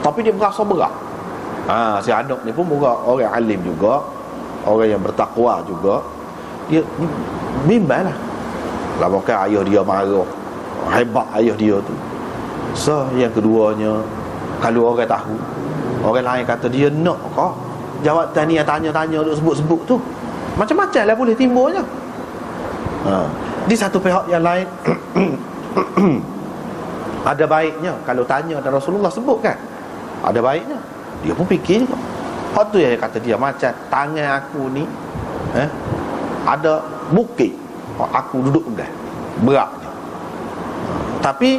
tapi dia berasa berat. Si anak ni pun bukan orang alim juga, orang yang bertakwa juga. Dia bimbang lah. Lah bukan ayah dia marah, hebat ayah dia tu. So yang keduanya, kalau orang tahu, orang lain kata dia nak kah jawatan ni yang tanya-tanya duk sebut-sebut tu, macam-macam lah boleh timbulnya. Di satu pihak yang lain ada baiknya kalau tanya dan Rasulullah sebut kan, ada baiknya dia pun fikir juga. Hak tu yang kata dia, macam tangan aku ni ada bukit aku duduk pegang berat ni. Tapi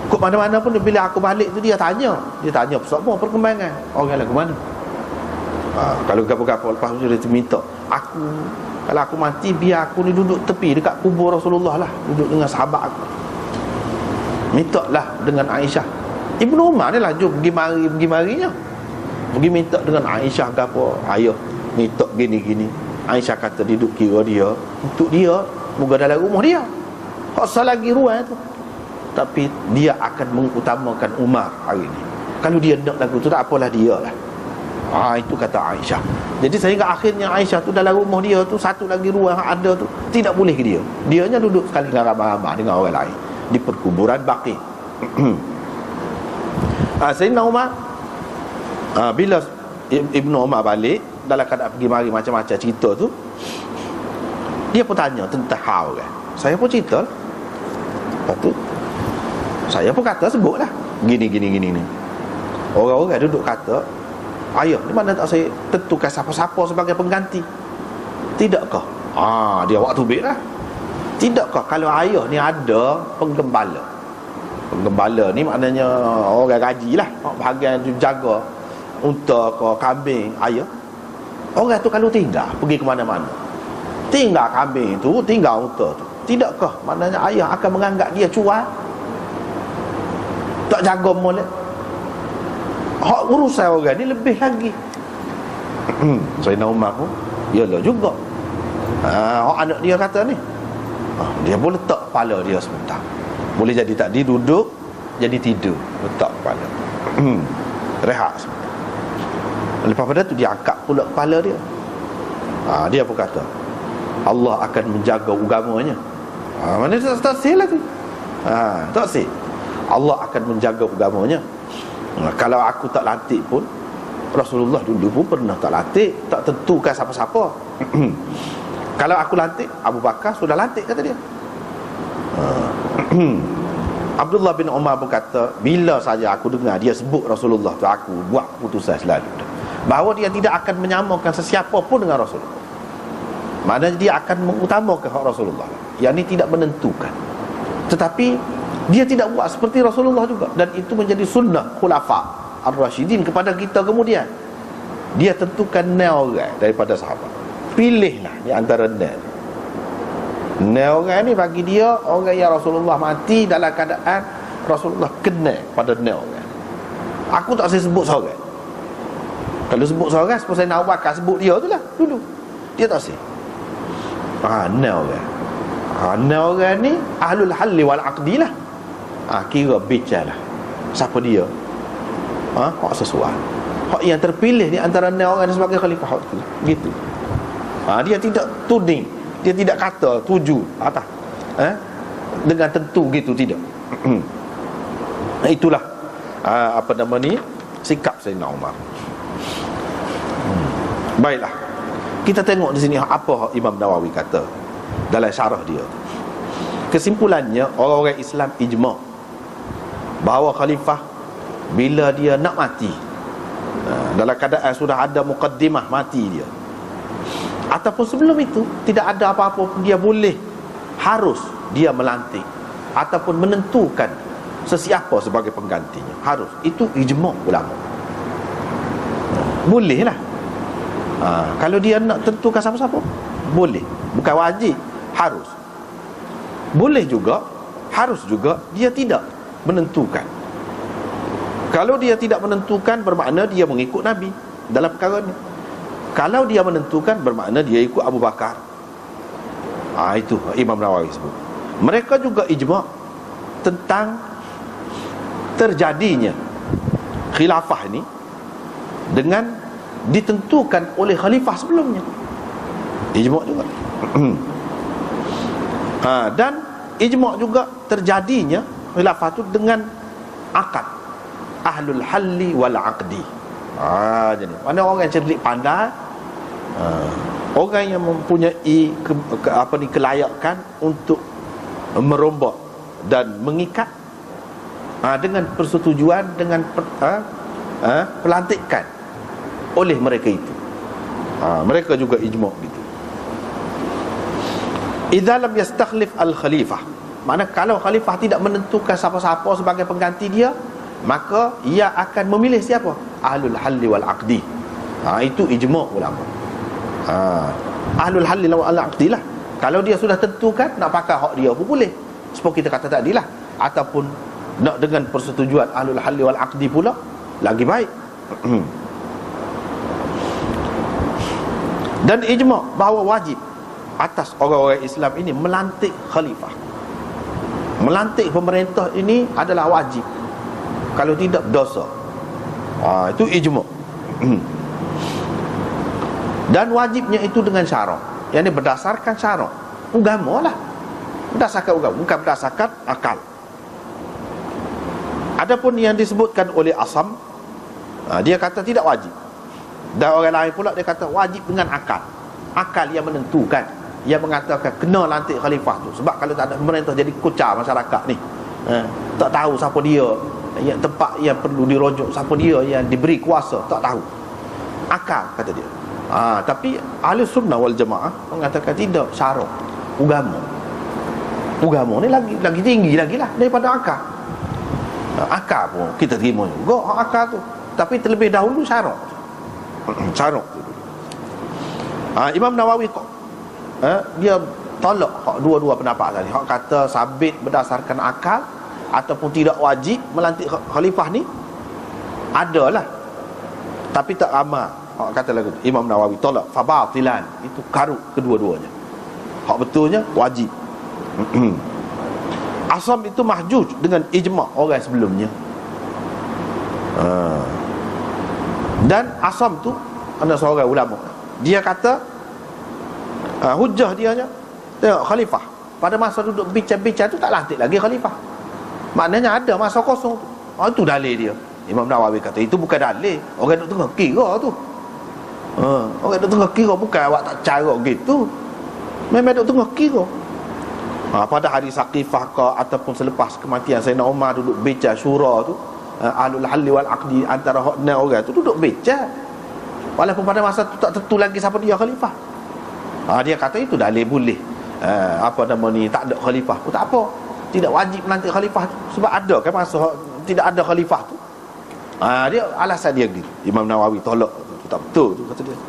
kok mana-mana pun bila aku balik tu dia tanya semua perkembangan orang lagu mana. Kalau gapo-gapo lepas tu dia minta aku, kalau aku mati biar aku ni duduk tepi dekat kubur Rasulullah lah, duduk dengan sahabat aku. Minta lah dengan Aisyah. Ibnu Umar ni lah pergi marinya, pergi minta dengan Aisyah gapo, ayah minta gini-gini. Aisyah kata duduk kira dia untuk dia, moga dalam rumah dia asal lagi ruang tu, tapi dia akan mengutamakan Umar hari ni. Kalau dia nak lagu tu tak apalah dia lah. Itu kata Aisyah. Jadi sehingga akhirnya Aisyah tu dalam rumah dia tu, satu lagi ruang yang ada tu tidak boleh ke dia. Dianya duduk sekali dengan ramai-ramai dengan orang lain di perkuburan Baqi. Sayyidina Umar, bila Ibnu Umar balik dalam keadaan pergi mari macam-macam cerita tu, dia pun tanya tentang hal kan. Saya pun cerita lah. Lepas tu saya pun kata sebutlah gini ni. Orang-orang duduk kata, ayah ni mana tak saya tentukan siapa-siapa sebagai pengganti? Tidakkah? Dia waktu tubik lah. Tidakkah kalau ayah ni ada penggembala? Penggembala ni maknanya orang gaji lah, bahagian tu jaga unta ke kambing ayah. Orang tu kalau tinggal pergi ke mana-mana, tinggal kambing tu, tinggal unta tu, tidakkah maknanya ayah akan menganggap dia cuai, tak jaga molek? Hak urusan orang ni lebih lagi. Sayyidina Umar pun yalah juga. Anak dia kata ni, dia boleh letak kepala dia sebentar. Boleh jadi tadi duduk, jadi tidur, letak kepala. Rehat sebentar. Lepas pada tu dia angkat pula kepala dia. Dia pun kata Allah akan menjaga agamanya. Mana tak sih lah tu. Tak sih. Allah akan menjaga agamanya. Kalau aku tak lantik pun, Rasulullah dulu pun pernah tak lantik, tak tentukan siapa-siapa. Kalau aku lantik, Abu Bakar sudah lantik, kata dia. Abdullah bin Umar pun kata, bila saja aku dengar dia sebut Rasulullah tu, aku buat keputusan selalu bahawa dia tidak akan menyamakan sesiapa pun dengan Rasulullah. Maknanya dia akan mengutamakan hak Rasulullah, yang ini tidak menentukan. Tetapi dia tidak buat seperti Rasulullah juga, dan itu menjadi sunnah khulafa ar-rasyidin kepada kita kemudian. Dia tentukan orang daripada sahabat, pilihlah di antara orang ni bagi dia orang yang Rasulullah mati dalam keadaan Rasulullah kenal pada orang. Aku tak saya sebut seorang. Kalau sebut seorang, seperti saya nak Bakar sebut dia tu lah dulu, dia tak say. Orang ni ahlul halli wal aqdi lah. Kira bicara lah siapa dia, hak sesuai, hak yang terpilih di antara orang ni sebagai khalifah, hak tu gitu. Dia tidak tuding, dia tidak kata tuju atas dengan tentu gitu, tidak. Itulah apa nama ni, sikap Sayyidina Umar. Baiklah, kita tengok di sini apa Imam Nawawi kata dalam syarah dia. Kesimpulannya, orang-orang Islam ijma' bahawa khalifah bila dia nak mati, dalam keadaan sudah ada muqaddimah mati dia, ataupun sebelum itu tidak ada apa-apa, dia boleh, harus dia melantik ataupun menentukan sesiapa sebagai penggantinya. Harus. Itu ijma' ulama. Boleh lah. Kalau dia nak tentukan siapa-siapa, boleh. Bukan wajib, harus. Boleh juga, harus juga dia tidak menentukan. Kalau dia tidak menentukan, bermakna dia mengikut Nabi dalam perkara ni. Kalau dia menentukan, bermakna dia ikut Abu Bakar. Itu Imam Nawawi sebut. Mereka juga ijma' tentang terjadinya khilafah ini dengan ditentukan oleh khalifah sebelumnya. Ijma' juga. Dan ijma' juga terjadinya khilafah itu dengan akad, ahlul halli wal aqdi. Jadi mana orang yang cerdik pandai, orang yang mempunyai kelayakan untuk merombak dan mengikat dengan persetujuan, dengan pelantikan oleh mereka itu. Mereka juga ijma' gitu. Idza lam yastakhlif al-khalifah, makna kalau khalifah tidak menentukan siapa-siapa sebagai pengganti dia, maka ia akan memilih siapa? Ahlul halli wal aqdi. Itu ijma' ulama. Ahlul halli wal aqdi lah. Kalau dia sudah tentukan nak pakai hak dia pun boleh, seperti kita kata tadi lah. Ataupun nak dengan persetujuan ahlul halli wal aqdi pula, lagi baik. Dan ijma' bahawa wajib atas orang-orang Islam ini melantik khalifah. Melantik pemerintah ini adalah wajib. Kalau tidak, dosa. Itu ijma'. Dan wajibnya itu dengan syarak, yang ini berdasarkan syarak agama lah. Berdasarkan agama, bukan berdasarkan akal. Adapun yang disebutkan oleh Asam, dia kata tidak wajib. Dan orang lain pula dia kata wajib dengan akal. Akal yang menentukan, yang mengatakan kena lantik khalifah tu. Sebab kalau tak ada pemerintah, jadi kucar masyarakat ni. Tak tahu siapa dia, yang tempat yang perlu dirujuk, siapa dia yang diberi kuasa, tak tahu. Akal, kata dia. Tapi ahli sunnah wal jamaah mengatakan tidak, syarak agama ni lagi tinggi lagi lah daripada akal. Akal pun kita terima juga akal tu, tapi terlebih dahulu syarak. Syarak tu. Imam Nawawi dia tolak dua-dua pendapat tadi. Hak kata sabit berdasarkan akal ataupun tidak wajib melantik khalifah ni adalah, tapi tak amal. Hak kata lagu Imam Nawawi tolak, fabatilan, itu karut kedua-duanya. Hak betulnya wajib. Asam itu mahjuj dengan ijma' orang sebelumnya. Dan Asam tu ada seorang ulama, dia kata hujah dia tengok khalifah pada masa duduk bincang-bincang tu tak lantik lagi khalifah, maknanya ada masa kosong tu. Itu dalil dia. Imam Nawawi kata itu bukan dalil, orang duduk tengah kira tu. Orang duduk tengah kira, bukan awak tak cara gitu, memang duduk tengah kira. Pada hari Saqifah ke ataupun selepas kematian Sayyidina Umar, duduk bincang syura tu, ahlul halli wal aqdi, antara hokna orang tu duduk bincang, walaupun pada masa tu tak tentu lagi siapa dia khalifah. Dia kata itu dalil boleh. Tak ada khalifah pun tak apa, tidak wajib melantik khalifah tu, sebab ada kan masa tidak ada khalifah tu. Dia alasan dia gitu. Imam Nawawi tolak tu, tak betul tu, kata dia.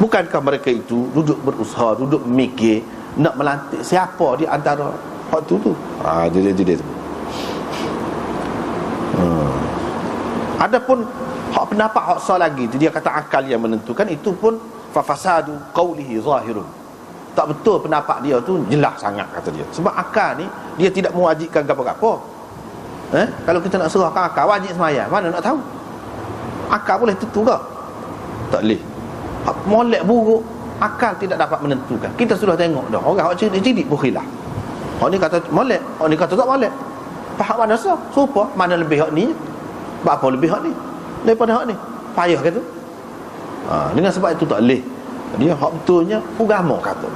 Bukankah mereka itu duduk berusaha, duduk mikir nak melantik siapa di antara waktu tu? Dia tu. Adapun hak pendapat hak sah lagi tu, dia kata akal yang menentukan, itu pun fa fasadu qawlihi zahirun. Tak betul pendapat dia tu, jelas sangat, kata dia. Sebab akal ni dia tidak mewajibkan apa-apa. Kalau kita nak serahkan akal wajib semayang, mana nak tahu? Akal boleh tentu ke? Tak boleh. Molek buruk, akal tidak dapat menentukan. Kita sudah tengok dah, orang hak cerdik berkhilaf. Hak ni kata molek, hak ni kata tak molek. Faham mana sah? Serupa, mana lebih hak ni? Apa lebih hak ni daripada hak ni? Payah kata. Dengan sebab itu tak boleh. Dia hak betulnya agama kata.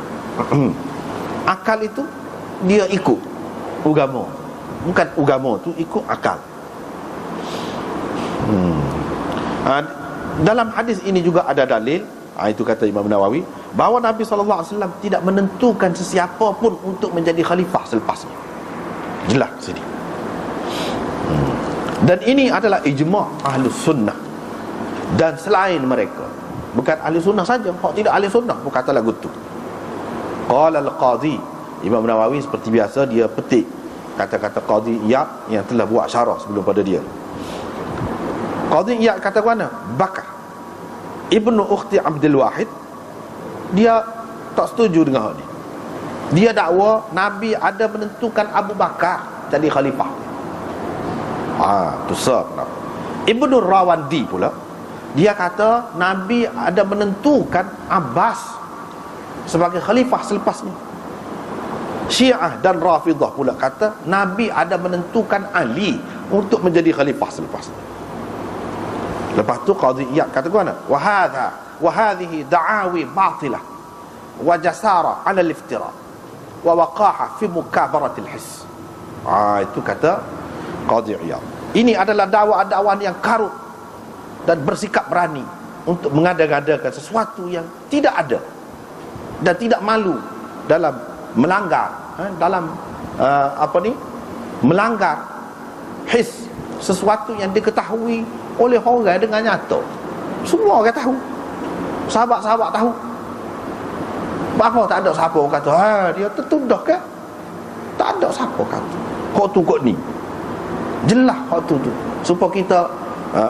Akal itu dia ikut agama, bukan agama tu ikut akal. Dalam hadis ini juga ada dalil, itu kata Imam Nawawi, bahawa Nabi SAW tidak menentukan sesiapa pun untuk menjadi khalifah selepasnya. Jelas sini. Dan ini adalah ijma' ahli sunnah. Dan selain mereka, bukan ahli sunnah saja, hak tidak ahli sunnah pun kata lagu tu. Qala al-qadhi, Imam Nawawi seperti biasa dia petik kata-kata Qadhi Iyad yang telah buat syarah sebelum pada dia. Qadhi Iyad kata mana? Bakah Ibnu Ukhti Abdul Wahid, dia tak setuju dengan hal ni. Dia dakwa Nabi ada menentukan Abu Bakar jadi khalifah. Tu sebab. Ibnu Rawandi pula, dia kata Nabi ada menentukan Abbas sebagai khalifah selepas ni. Syiah dan Rafidah pula kata Nabi ada menentukan Ali untuk menjadi khalifah selepas ni. Lepas tu Qadhi Iyad kata mana? Wa hadhihi da'awi batilah wa jasara 'ala al-iftira wa waqaha fi mukabarat al-hiss. Itu kata Qadhi Iyad. Ini adalah dakwaan-dakwaan yang karut dan bersikap berani untuk mengada-ngadakan sesuatu yang tidak ada dan tidak malu dalam melanggar melanggar his, sesuatu yang diketahui oleh orang dengan nyata. Semua orang tahu, sahabat-sahabat tahu. Apa tak ada siapa kata dia tertuduh ke? Tak ada siapa kata kau tu kau ni. Jelas hak tu supaya kita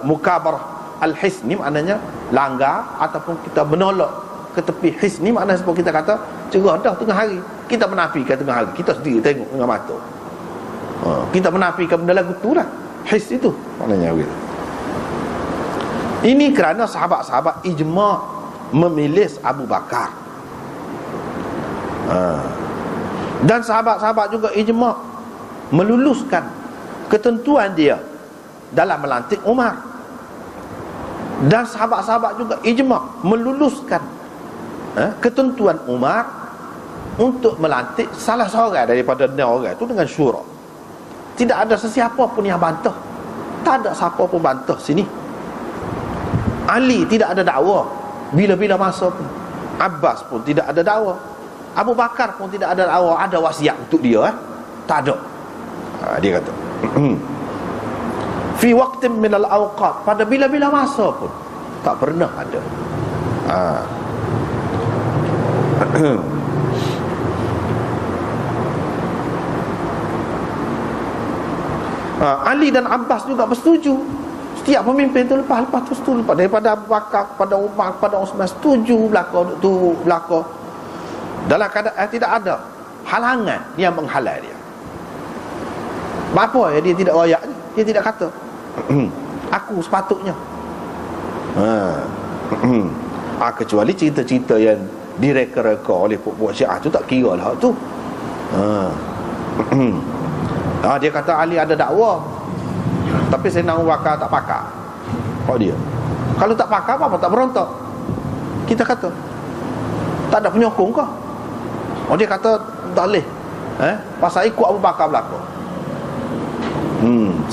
mukabarah al-his ni maknanya langgar ataupun kita menolak ke tepi. His ni maknanya supaya kita kata cerah dah tengah hari, kita menafikan tengah hari, kita sendiri tengok dengan mata. Kita menafikan benda lagu tu lah. His itu maknanya begitu. Ini kerana sahabat-sahabat ijma' memilih Abu Bakar. Dan sahabat-sahabat juga ijma' meluluskan ketentuan dia dalam melantik Umar. Dan sahabat-sahabat juga ijma' meluluskan ketentuan Umar untuk melantik salah seorang daripada 6 orang itu dengan syura. Tidak ada sesiapa pun yang bantah. Tak ada siapa pun bantah sini. Ali tidak ada dakwa bila-bila masa pun. Abbas pun tidak ada dakwa. Abu Bakar pun tidak ada dakwa ada wasiat untuk dia. Tak ada. Dia kata fi waqtin min al-awqat, pada bila-bila masa pun tak pernah ada. Ali dan Abbas juga bersetuju. Setiap pemimpin tu lepas tu setuju. Daripada Abu Bakar kepada Umar kepada Osman setuju belaka tu belaka. Dalam keadaan tidak ada halangan yang menghalang dia. Apa ya dia tidak royak, dia tidak kata aku sepatutnya. Kecuali cerita-cerita yang direka-reka oleh puak-puak Syiah tu tak kira lah tu. Dia kata Ali ada dakwa, tapi Sayyidina Abu Bakar tak pakar. Kau dia kalau tak pakar apa tak berontak. Kita kata tak ada penyokong kau. Dia kata tak boleh pasal ikut Abu Bakar belaka.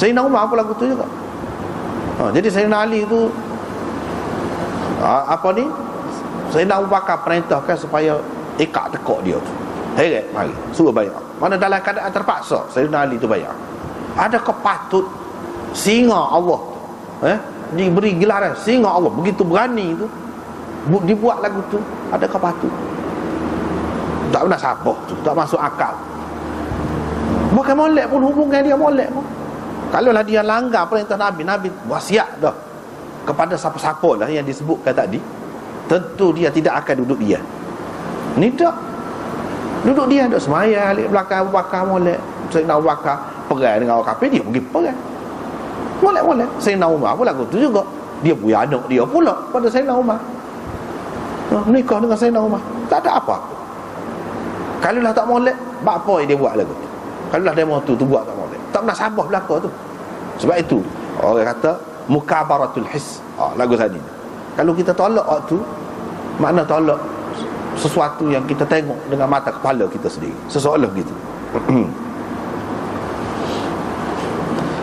Sayyidina Umar apa lagu tu juga. Jadi Sayyidina Ali tu Sayyidina Abu Bakar perintahkan supaya ikat tekak dia tu. Heret mari suruh bayar. Mana dalam keadaan terpaksa Sayyidina Ali tu bayar. Adakah patut singa Allah diberi gelaran singa Allah begitu berani tu dibuat lagu tu? Adakah patut? Tak pernah siapa tu, tak masuk akal. Bukan molek pun hubungan dia molek pun. Kalaulah dia langgar perintah Nabi, Nabi wasiat dah kepada siapa-siapa lah yang disebutkan tadi, tentu dia tidak akan duduk diam. Ni tak duduk dia duduk semaya alik belakang Abu Bakar molek. Sayyidina Abu Bakar perang dengan orang kafir, dia pergi perang molek. Sayyidina Umar pula tu juga, dia punya anak dia pula pada Sayyidina Umar, menikah dengan Sayyidina Umar. Tak ada apa. Kalau lah tak molek, apa dia buat lagu tu? Kalau lah demo tu buat tak molek, tak pernah sabar belaka tu. Sebab itu orang kata mukabaratul his. Lagu tadi kalau kita tolak waktu, makna tolak sesuatu yang kita tengok dengan mata kepala kita sendiri, seseolah begitu.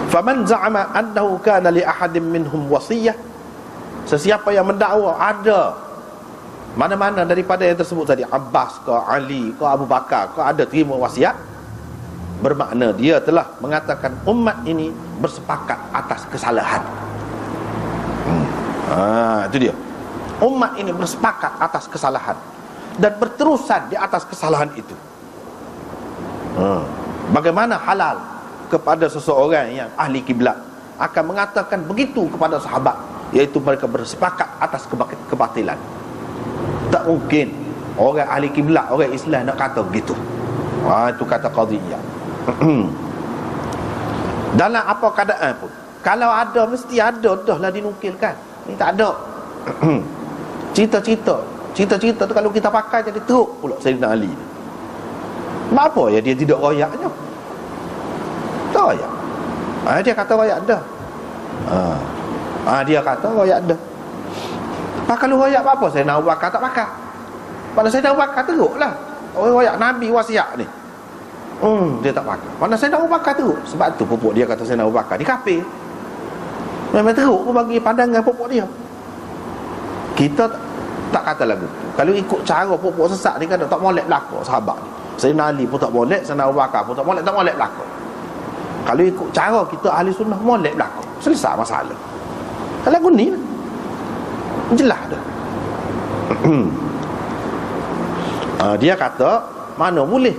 Faman za'ama annahu kana li ahadin minhum wasiyah, sesiapa yang mendakwa ada mana-mana daripada yang tersebut tadi, Abbas ke Ali ke Abu Bakar ke ada terima wasiat, bermakna dia telah mengatakan umat ini bersepakat atas kesalahan. Itu dia, umat ini bersepakat atas kesalahan dan berterusan di atas kesalahan itu. Bagaimana halal kepada seseorang yang ahli kiblat akan mengatakan begitu kepada sahabat iaitu mereka bersepakat atas kebatilan. Tak mungkin orang ahli kiblat, orang Islam nak kata begitu. Itu kata qadhiyah. Dalam apa keadaan pun, kalau ada mesti ada, dah lah dinukilkan. Ni tak ada. Cita-cita tu kalau kita pakai jadi teruk pula Sayyidina Ali. Kenapa ya dia tidak royaknya? Tak royak. Dia kata royak dah. Dia kata royak dah. Kalau royak apa Sayyidina Abu Bakar tak pakai. Pada Sayyidina Abu Bakar teruk lah. Orang royak Nabi wasiat ni. Dia tak pakai. Mana Sayyidina Abu Bakar teruk. Sebab tu pupuk dia kata Sayyidina Abu Bakar dia kafir. Memang teruk pun bagi pandangan pupuk dia. Kita tak kata lagu tu. Kalau ikut cara pupuk sesat ni kan tak molek belaka sahabat ni. Sayyidina Ali pun tak molek, Sayyidina Abu Bakar pun tak molek belaka. Kalau ikut cara kita ahli sunnah molek belaka, selesai masalah. Kalau lagu ni jelas dah. Dia kata mana boleh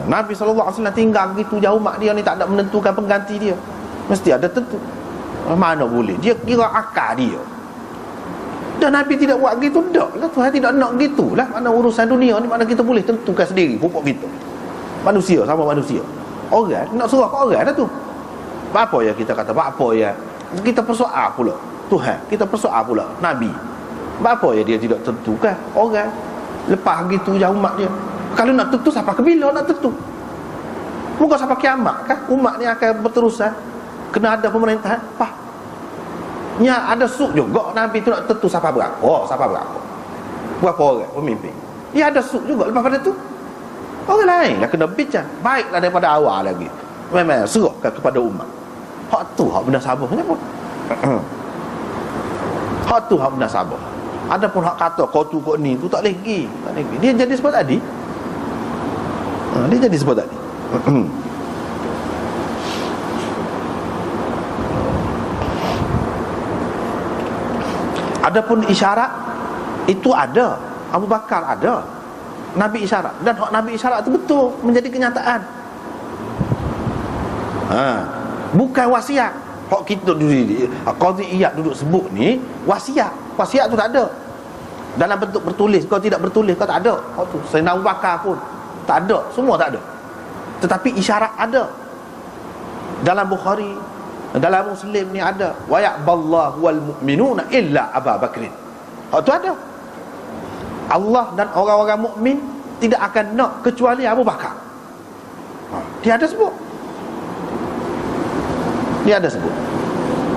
Nabi SAW tinggal begitu jauh, mak dia ni tak ada menentukan pengganti dia, mesti ada tentu. Mana boleh, dia kira akal dia. Dan Nabi tidak buat gitu, dah lah, Tuhan tidak nak gitulah. Mana urusan dunia ni, mana kita boleh tentukan sendiri pokok kita. Manusia sama manusia. Orang nak suruh ke orang dah tu. Apa ya kita kata, apa ya kita persoal pula Tuhan, kita persoal pula Nabi. Apa ya dia tidak tentukan orang. Lepas gitu jauh umat dia. Kalau nak tentu sampai ke bila nak tentu? Bukan sampai kiamat kan? Umat ni akan berterusan. Kena ada pemerintahan. Nya ada suk juga Nabi tu nak tentu siapa berapa. Berapa orang pemimpin. Dia ada suk juga lepas pada tu. Orang lain lah kena bincang. Baiklah daripada awal lagi. Memang serahkan kepada umat. Hak tu hak benar sabarnya pun. Hak tu hak benar sabar. Ada pun hak kata kau tu kau ni tu tak lagi. Dia jadi sebab tadi. Dia jadi sebab tadi. Adapun isyarat itu ada, Abu Bakar ada, Nabi isyarat, dan hak Nabi isyarat itu betul menjadi kenyataan. Bukan wasiat. Hak kita dulu qadhiyah duduk sebut ni wasiat. Wasiat tu tak ada. Dalam bentuk bertulis, kau tidak bertulis kau tak ada. Hak tu Sayyidina Abu Bakar pun tak ada, semua tak ada. Tetapi isyarat ada. Dalam Bukhari, dalam Muslim ni ada, wa ya'ballahu wal mu'minuna illa Abu Bakrin. Tu ada. Allah dan orang-orang mukmin tidak akan nak kecuali Abu Bakar. Dia ada sebut.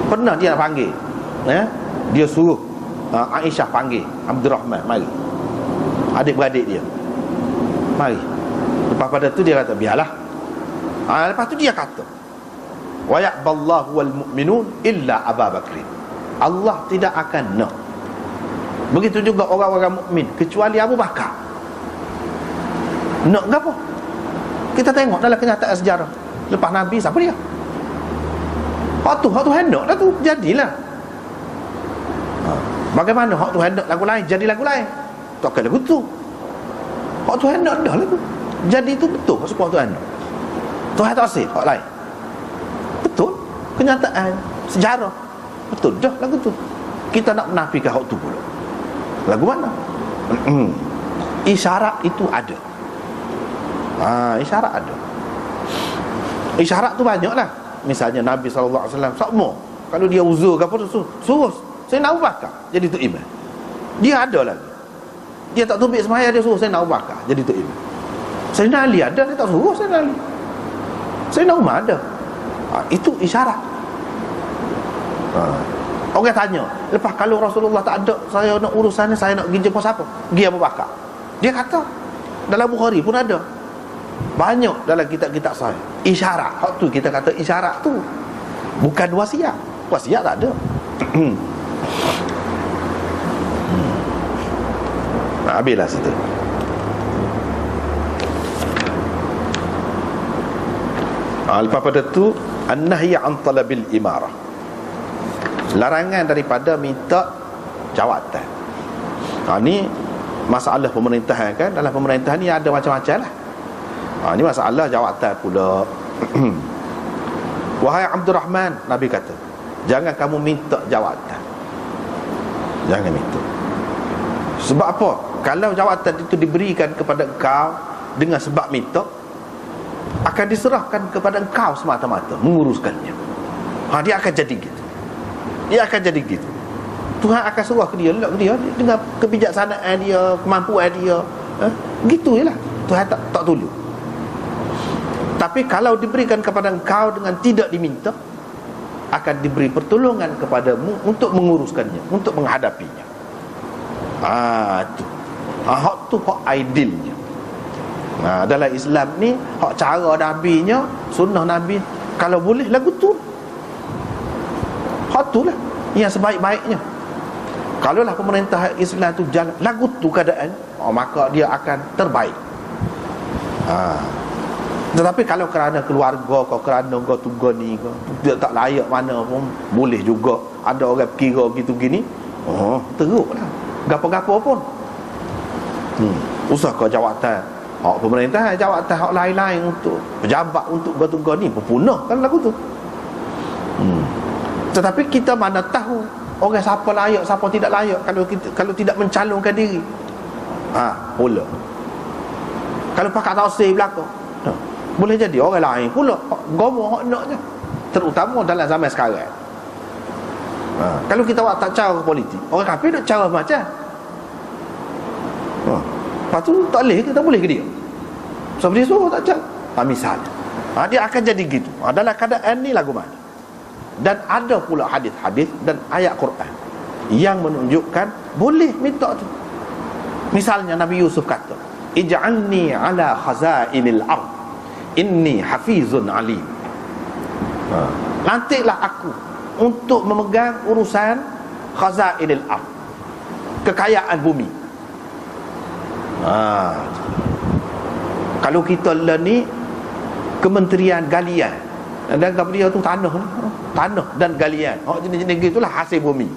Pernah dia nak panggil, dia suruh Aisyah panggil Abdurrahman, mari. Adik-beradik dia, mari. Lepas pada tu dia kata biarlah. Lepas tu dia kata wa ya'ballahu wal mu'minun illa Abu Bakrin. Allah tidak akan nak. Begitu juga orang-orang mukmin kecuali Abu Bakar. Nak apa? Kita tengok dalam kenyataan sejarah. Lepas Nabi siapa dia? Hak tu hendak dah tu, jadilah. Bagaimana hak tu hendak lagu lain jadi lagu lain? Tak kena lagu tu. Hak tu hendak dah lagu. Jadi itu betul hak tu hendak. Tuhan tak asyik hak lain. Betul, kenyataan sejarah betul dah lagu tu. Kita nak menafikan hak tu pula. Lagu mana? Isyarat itu ada. Isyarat ada. Isyarat tu banyak lah. Misalnya Nabi SAW sama, kalau dia uzur ke apa tu suruh Sayyidina Abu Bakar jadi tu imam. Dia ada lagi. Dia tak tubik semaya, dia suruh Sayyidina Abu Bakar jadi tu imam. Sayyidina Ali ada, dia tak suruh Sayyidina Ali. Sayyidina Umar ada. Itu isyarat. Orang tanya, lepas kalau Rasulullah tak ada, saya nak urusan ni, saya nak pergi jumpa siapa? Pergi Abu Bakar. Dia kata dalam Bukhari pun ada. Banyak dalam kitab-kitab sahih. Isyarat. Hak tu kita kata isyarat tu bukan wasiat. Wasiat tak ada. Habislah situ. Lepas pada tu an-nahy an talabil imarah, larangan daripada minta jawatan. Ni masalah pemerintahan kan. Dalam pemerintahan ni ada macam-macam lah. Ni masalah jawatan pula. Wahai Abdurrahman, Nabi kata, Jangan kamu minta jawatan. Jangan minta. Sebab apa? Kalau jawatan itu diberikan kepada engkau dengan sebab minta, akan diserahkan kepada engkau semata-mata menguruskannya. Dia akan jadi gitu. Dia akan jadi gitu. Tuhan akan serah ke dia, dengan kebijaksanaan dia, kemampuan dia. Gitu je lah. Tuhan tak tolong. Tapi kalau diberikan kepada engkau dengan tidak diminta, akan diberi pertolongan kepadamu untuk menguruskannya, untuk menghadapinya. Itu. Hak tu hak idealnya. Dalam Islam ni, hak cara nabinya, sunnah Nabi, kalau boleh lagu tu. Hak tu lah yang sebaik-baiknya. Kalaulah pemerintah Islam tu jalan lagu tu keadaan, maka dia akan terbaik. Tetapi kalau kerana keluarga kau, kerana kau tunggu ni kau dia tak layak mana pun, boleh juga ada orang kira gitu gini, teruklah gapo-gapo pun. Usah kau jawatan hak pemerintah, jawatan hak lain-lain untuk pejabat, untuk bertugas ni berpunah kan lagu tu. Tetapi kita mana tahu orang siapa layak, siapa tidak layak kalau tidak mencalonkan diri. Pula kalau pakat tausih belakang, boleh jadi orang lain pula gomoh hak naknya, terutama dalam zaman sekarang. Kalau kita buat tak cara politik, orang kafir nak cara macam lepas tu tak boleh, kita boleh ke dia sebab dia suruh tak cara. Misal dia akan jadi gitu. Dalam keadaan ni lagu mana. Dan ada pula hadis-hadis dan ayat Quran yang menunjukkan boleh minta tu. Misalnya Nabi Yusuf kata, ij'alni ala khazainil ard inni hafizun alim. Lantiklah aku untuk memegang urusan khazainil ard, kekayaan bumi. Kalau kita lah ni Kementerian Galian, dan kepada dia tu tanah dan galian, jenis-jenis gitulah hasil bumi.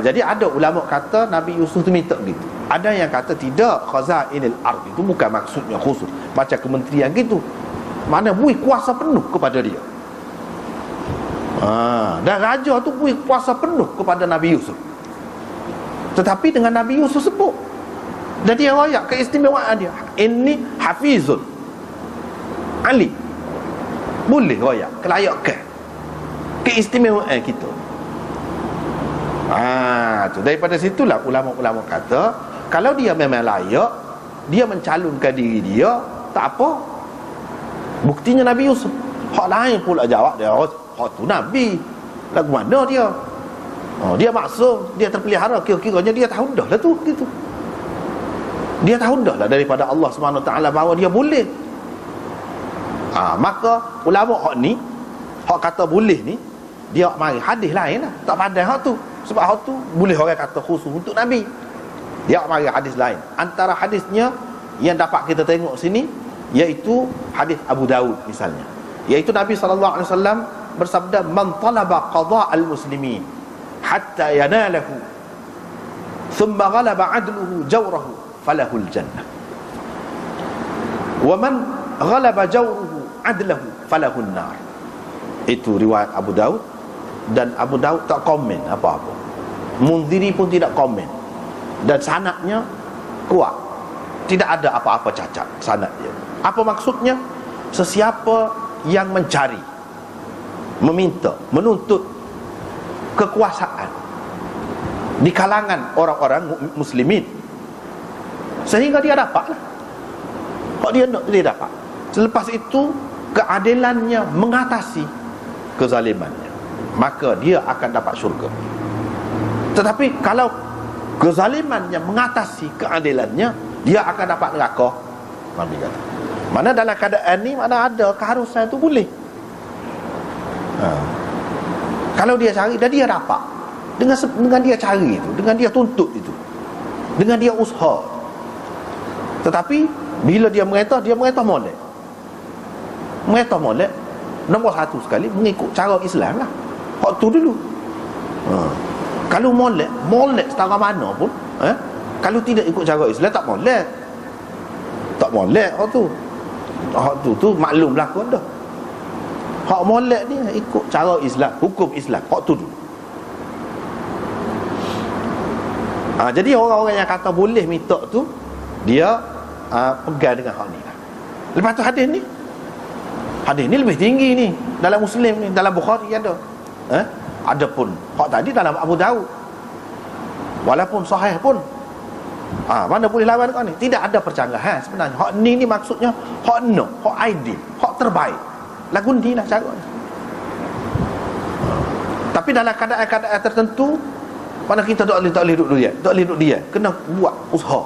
Jadi ada ulama kata Nabi Yusuf tu minta gitu. Ada yang kata tidak, khazainil ard itu bukan maksudnya khusus macam kementerian gitu, mana beri kuasa penuh kepada dia. Dan raja tu beri kuasa penuh kepada Nabi Yusuf. Tetapi dengan Nabi Yusuf sebut, dan dia royak keistimewaan dia, ini hafizun ali. Boleh royak kelayakan, keistimewaan kita. Tu daripada situlah ulama-ulama kata kalau dia memang layak, dia mencalonkan diri dia, tak apa. Buktinya Nabi Yusuf. Hak lain pula jawab dia, hak tu Nabi, lagu mana dia? Dia maksum, dia terpelihara, kira-kiranya dia tahu dah lah tu gitu. Dia tahu dah lah daripada Allah SWT bahawa dia boleh. Maka ulama hak ni, hak kata boleh ni, dia mari hadis lain lah, tak pandai hak tu. Sebab hak tu boleh orang kata khusus untuk Nabi. Dia mari hadis lain. Antara hadisnya yang dapat kita tengok sini, iaitu hadis Abu Daud misalnya, iaitu Nabi SAW bersabda, man talaba qada al-muslimin hatta yanalahu thumma ghalaba adluhu jawrahu falahul jannah wa man ghalaba jawruhu adlahu falahun nar. Itu riwayat Abu Daud, dan Abu Daud tak komen apa-apa, Munziri pun tidak komen, dan sanadnya kuat, tidak ada apa-apa cacat sanadnya. Apa maksudnya? Sesiapa yang mencari, meminta, menuntut kekuasaan di kalangan orang-orang muslimin, sehingga dia dapatlah kalau dia nak, dia dapat. Selepas itu keadilannya mengatasi kezalimannya, maka dia akan dapat syurga. Tetapi kalau kezalimannya mengatasi keadilannya, dia akan dapat neraka. Nabi kata, mana dalam keadaan ni mana ada keharusan itu boleh. Kalau dia cari dan dia dapat, dengan dia cari itu, dengan dia tuntut itu, dengan dia usaha. Tetapi bila dia merintah molek. Merintah molek, nombor satu sekali mengikut cara Islam lah. Hak tu dulu. Kalau molek setara mana pun, kalau tidak ikut cara Islam tak molek. Tak molek hak tu. Hak tu maklum lah kau dah. Hak molek ni ikut cara Islam, hukum Islam. Hak tu dulu. Jadi orang-orang yang kata boleh mitok tu, dia pegang dengan hak ni lah. Lepas tu hadis ni lebih tinggi ni dalam Muslim ni, dalam Bukhari ada. Ada pun hak tadi dalam Abu Daud. Walaupun sahih pun, mana boleh lawan kau ni? Tidak ada percanggahan sebenarnya. Hak ni maksudnya hak no, hak ideal, hak terbaik. Lagu ni lah caranya. Tapi dalam keadaan-keadaan tertentu, mana kita tak boleh duduk dia, kena buat usaha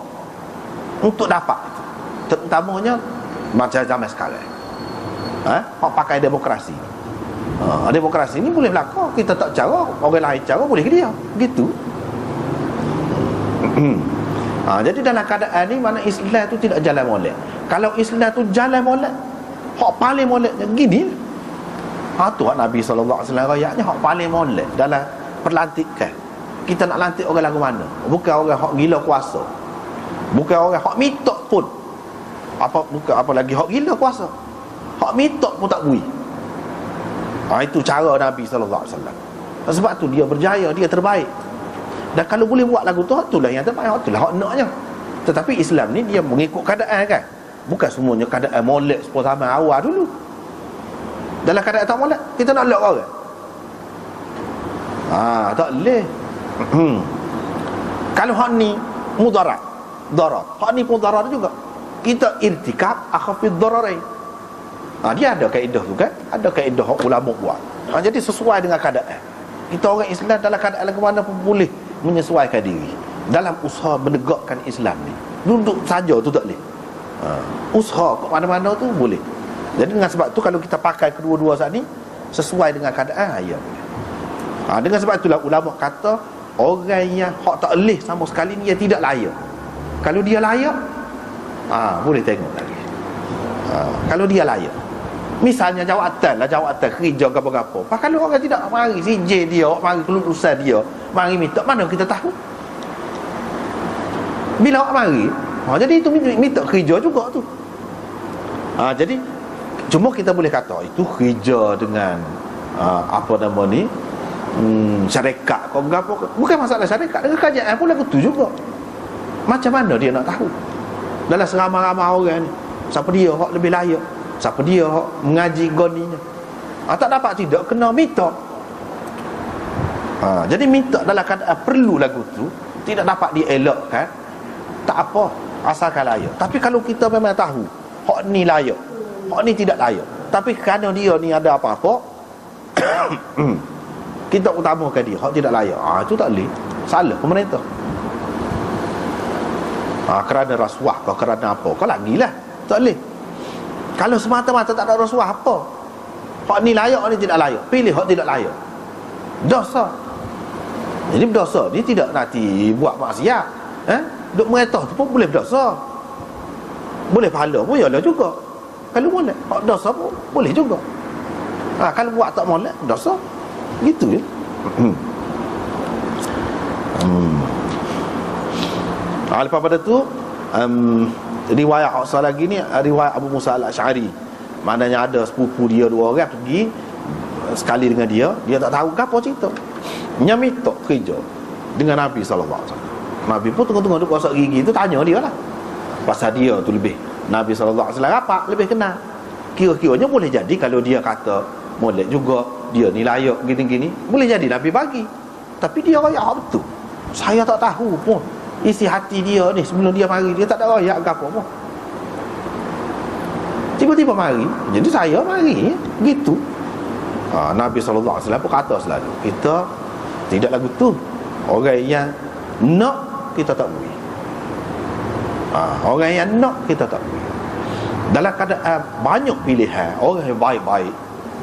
untuk dapat itu. Terutamanya macam zaman sekarang, hak pakai demokrasi. Demokrasi ni boleh berlaku. Kita tak cara, orang lain cara, boleh ke dia gitu. Jadi dalam keadaan ni, mana Islam tu tidak jalan molek. Kalau Islam tu jalan molek, hak paling moleknya gini. Tu hak Nabi SAW rayaknya hak paling molek dalam perlantikan. Kita nak lantik orang lagu mana? Bukan orang hak gila kuasa, bukan orang hak mitok pun. Bukan apa lagi hak gila kuasa, hak mitok pun tak bui. Itu cara Nabi SAW. Sebab tu dia berjaya, dia terbaik. Dan kalau boleh buat lagu tu, itulah yang terbaik, itulah hak naknya. Tetapi Islam ni dia mengikut keadaan kan. Bukan semuanya keadaan molek seperti zaman awal dulu. Dalam keadaan tak molek, kita nak lock orang. Tak boleh. Kalau hak ni mudarat, darar, hak ni pun darar juga. Kita irtikab akhafid dararain. Dia ada kaedah tu kan. Ada kaedah hak ulama buat. Jadi sesuai dengan keadaan. Kita orang Islam dalam keadaan ke mana pun boleh menyesuaikan diri dalam usaha menegakkan Islam ni. Duduk saja tu tak boleh. Usaha kat mana-mana tu boleh. Jadi dengan sebab tu kalau kita pakai kedua-dua saat ni sesuai dengan keadaan, ya boleh. Dengan sebab itulah ulama kata orang yang hak tak boleh sama sekali ni, dia tidak layak. Kalau dia layak, boleh tengok lagi. Kalau dia layak, misalnya jawatan kerja apa-apa. Kalau orang tidak mari CJ dia, mari kelulusan dia, mari minta, mana kita tahu? Bila awak mari, jadi itu minta kerja juga tu. Jadi cuma kita boleh kata itu kerja dengan apa nama ni, syarikat kau apa, bukan masalah syarikat, dengan kerajaan pun lagu tu juga. Macam mana dia nak tahu dalam seramai-ramai orang ni siapa dia hak lebih layak, siapa dia hak mengaji goninya? Tak dapat tidak, kena minta. Jadi minta dalam keadaan perlu lagu tu, tidak dapat dielakkan, tak apa, asalkan layak. Tapi kalau kita memang tahu hak ni layak, hak ni tidak layak, tapi kerana dia ni ada apa-apa kita utamakan dia, hak tidak layak, itu tak boleh. Salah pemerintah. Kerana rasuah kau, kerana apa kau, lagilah tak boleh. Kalau semata-mata tak ada rasuah, apa hak ni layak, hak ni tidak layak, pilih hak tidak layak, dosa. Jadi berdosa, dia tidak nanti buat maksiat. Duk merintah tu pun boleh berdosa, boleh pahala pun yalah juga. Kalau boleh hak dosa pun boleh juga. Kalau buat tak molek, dosa. Gitu ya. Lepas pada tu riwayat asal lagi ni, riwayat Abu Musa al-Asy'ari. Maknanya ada sepupu dia dua orang pergi sekali dengan dia tak tahu apa cerita. Nyamitok kerja dengan Nabi sallallahu alaihi wasallam. Nabi pun tengok-tengok duk gosok gigi tu, tanya dia lah. Pasal dia tu lebih, Nabi sallallahu alaihi wasallam rapat, lebih kenal. Kira-kiranya boleh jadi kalau dia kata molek juga, dia ni layak gini-gini, boleh jadi Nabi bagi. Tapi dia rayak betul. Saya tak tahu pun isi hati dia ni sebelum dia mari, dia tak ada rayak ke apa pun. Tiba-tiba mari, jadi saya mari gitu. Nabi sallallahu alaihi wasallam pun kata selalu, kita tidak lagu tu. Orang yang nak kita tak boleh. Orang yang nak kita tak boleh. Dalam keadaan banyak pilihan, orang yang baik-baik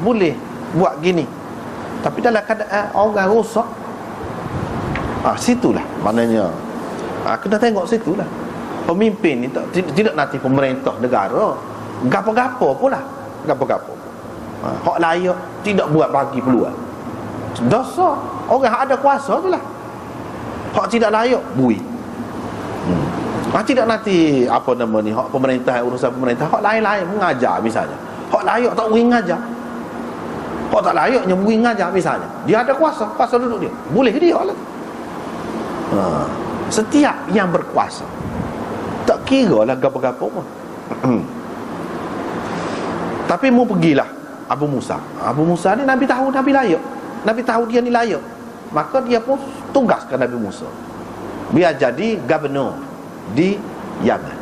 boleh buat gini. Tapi dalam keadaan orang rosak, situlah maknanya kena tengok situlah. Pemimpin ni tidak nanti pemerintah negara gapo-gapo pula, gapo-gapo hak layak tidak buat bagi peluang, dosa. Orang hak ada kuasa tu lah, hak tidak layak bui. Tidak nanti apa nama ni, hak pemerintah, urusan pemerintah, hak lain-lain mengajar misalnya, hak layak tak boleh mengajar. Hak tak layaknya murid ngajar misalnya, dia ada kuasa duduk dia, boleh dia lah. Setiap yang berkuasa, tak kira lah gapo-gapo pun. Tapi mu pergilah Abu Musa ni Nabi tahu Nabi layak, Nabi tahu dia ni layak, maka dia pun tugaskan Nabi Musa biar jadi gubernur di Yaman.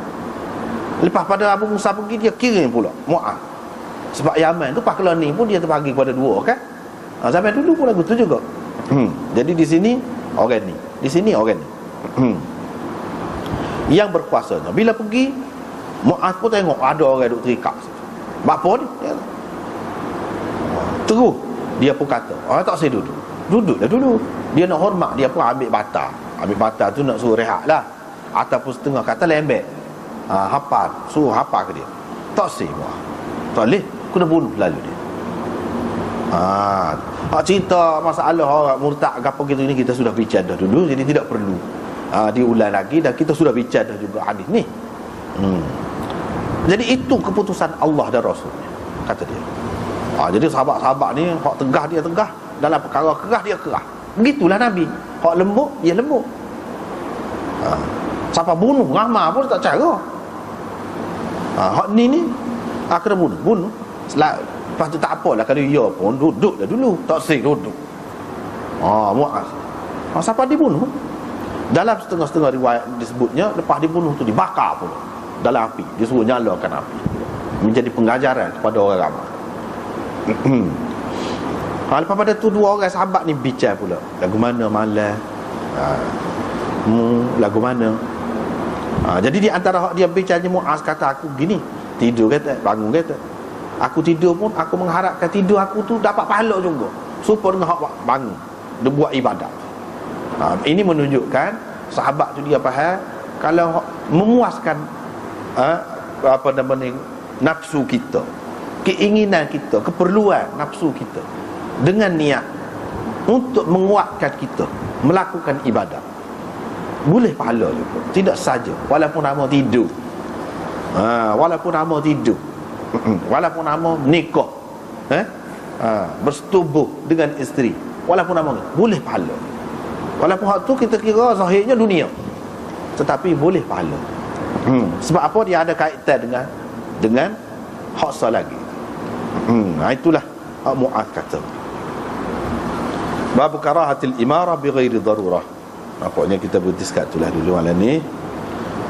Lepas pada Abu Musa pergi, dia kirim pula Mu'adh. Sebab Yaman tu Pak Kelani pun dia terbagi kepada dua kan. Zaman dulu pun lagu tu juga. Jadi di sini orang ni, di sini orang ni. Yang berkuasanya bila pergi, Mu'adh pun tengok ada orang duk terikat. Bapa ni terus dia pun kata, tak saya duduklah dulu. Dia nak hormat, dia pun ambil bata tu nak suruh rehat lah, ataupun setengah kata lembek, hafal, suruh hafal ke dia. Tak saya tak boleh, kena bunuh lalu dia. Cerita masalah orang murtad apa gitu ni kita sudah bincang dah dulu, jadi tidak perlu diulang lagi, dan kita sudah bincang dah juga hadis ni. Jadi itu keputusan Allah dan Rasulnya, kata dia. Jadi sahabat-sahabat ni hak tegah dia tegah, dalam perkara kerah dia kerah. Begitulah Nabi. Hak lembut dia lembut. Siapa bunuh ramah pun tak cara. Hak ni kena bunuh. Lepas tu tak apalah kalau ia pun duduklah dulu, tak sih duduk. Mu'adh. Siapa dibunuh? Dalam setengah-setengah riwayat disebutnya lepas dibunuh tu dibakar pula dalam api, disuruh nyalakan api, menjadi pengajaran kepada orang ramai. Lepas pada tu dua orang sahabat ni bincang pula, lagu mana malam, lagu mana. Jadi di antara dia bincangnya, Mu'adh kata aku gini, tidur kata, bangun kata, aku tidur pun aku mengharapkan tidur aku tu dapat pahala juga, supaya dengan hak bangun dia buat ibadat. Ini menunjukkan sahabat tu dia faham kalau memuaskan apa namanya nafsu kita, keinginan kita, keperluan nafsu kita dengan niat untuk menguatkan kita melakukan ibadat, boleh pahala juga. Tidak saja walaupun nama tidur, walaupun nama tidur, walaupun nama nikah, bersetubuh dengan isteri, walaupun nama boleh pahala. Walaupun hak tu kita kira zahirnya dunia, tetapi boleh pahala. Sebab apa? Dia ada kaitan dengan hak sah lagi. Itulah Mu'adh kata. Bab karahatil imarah bighairi darurah. Nampaknya kita berhenti sekat itulah dulu malam ni,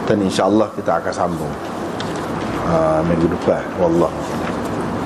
dan insya-Allah kita akan sambung minggu depan. Wallah.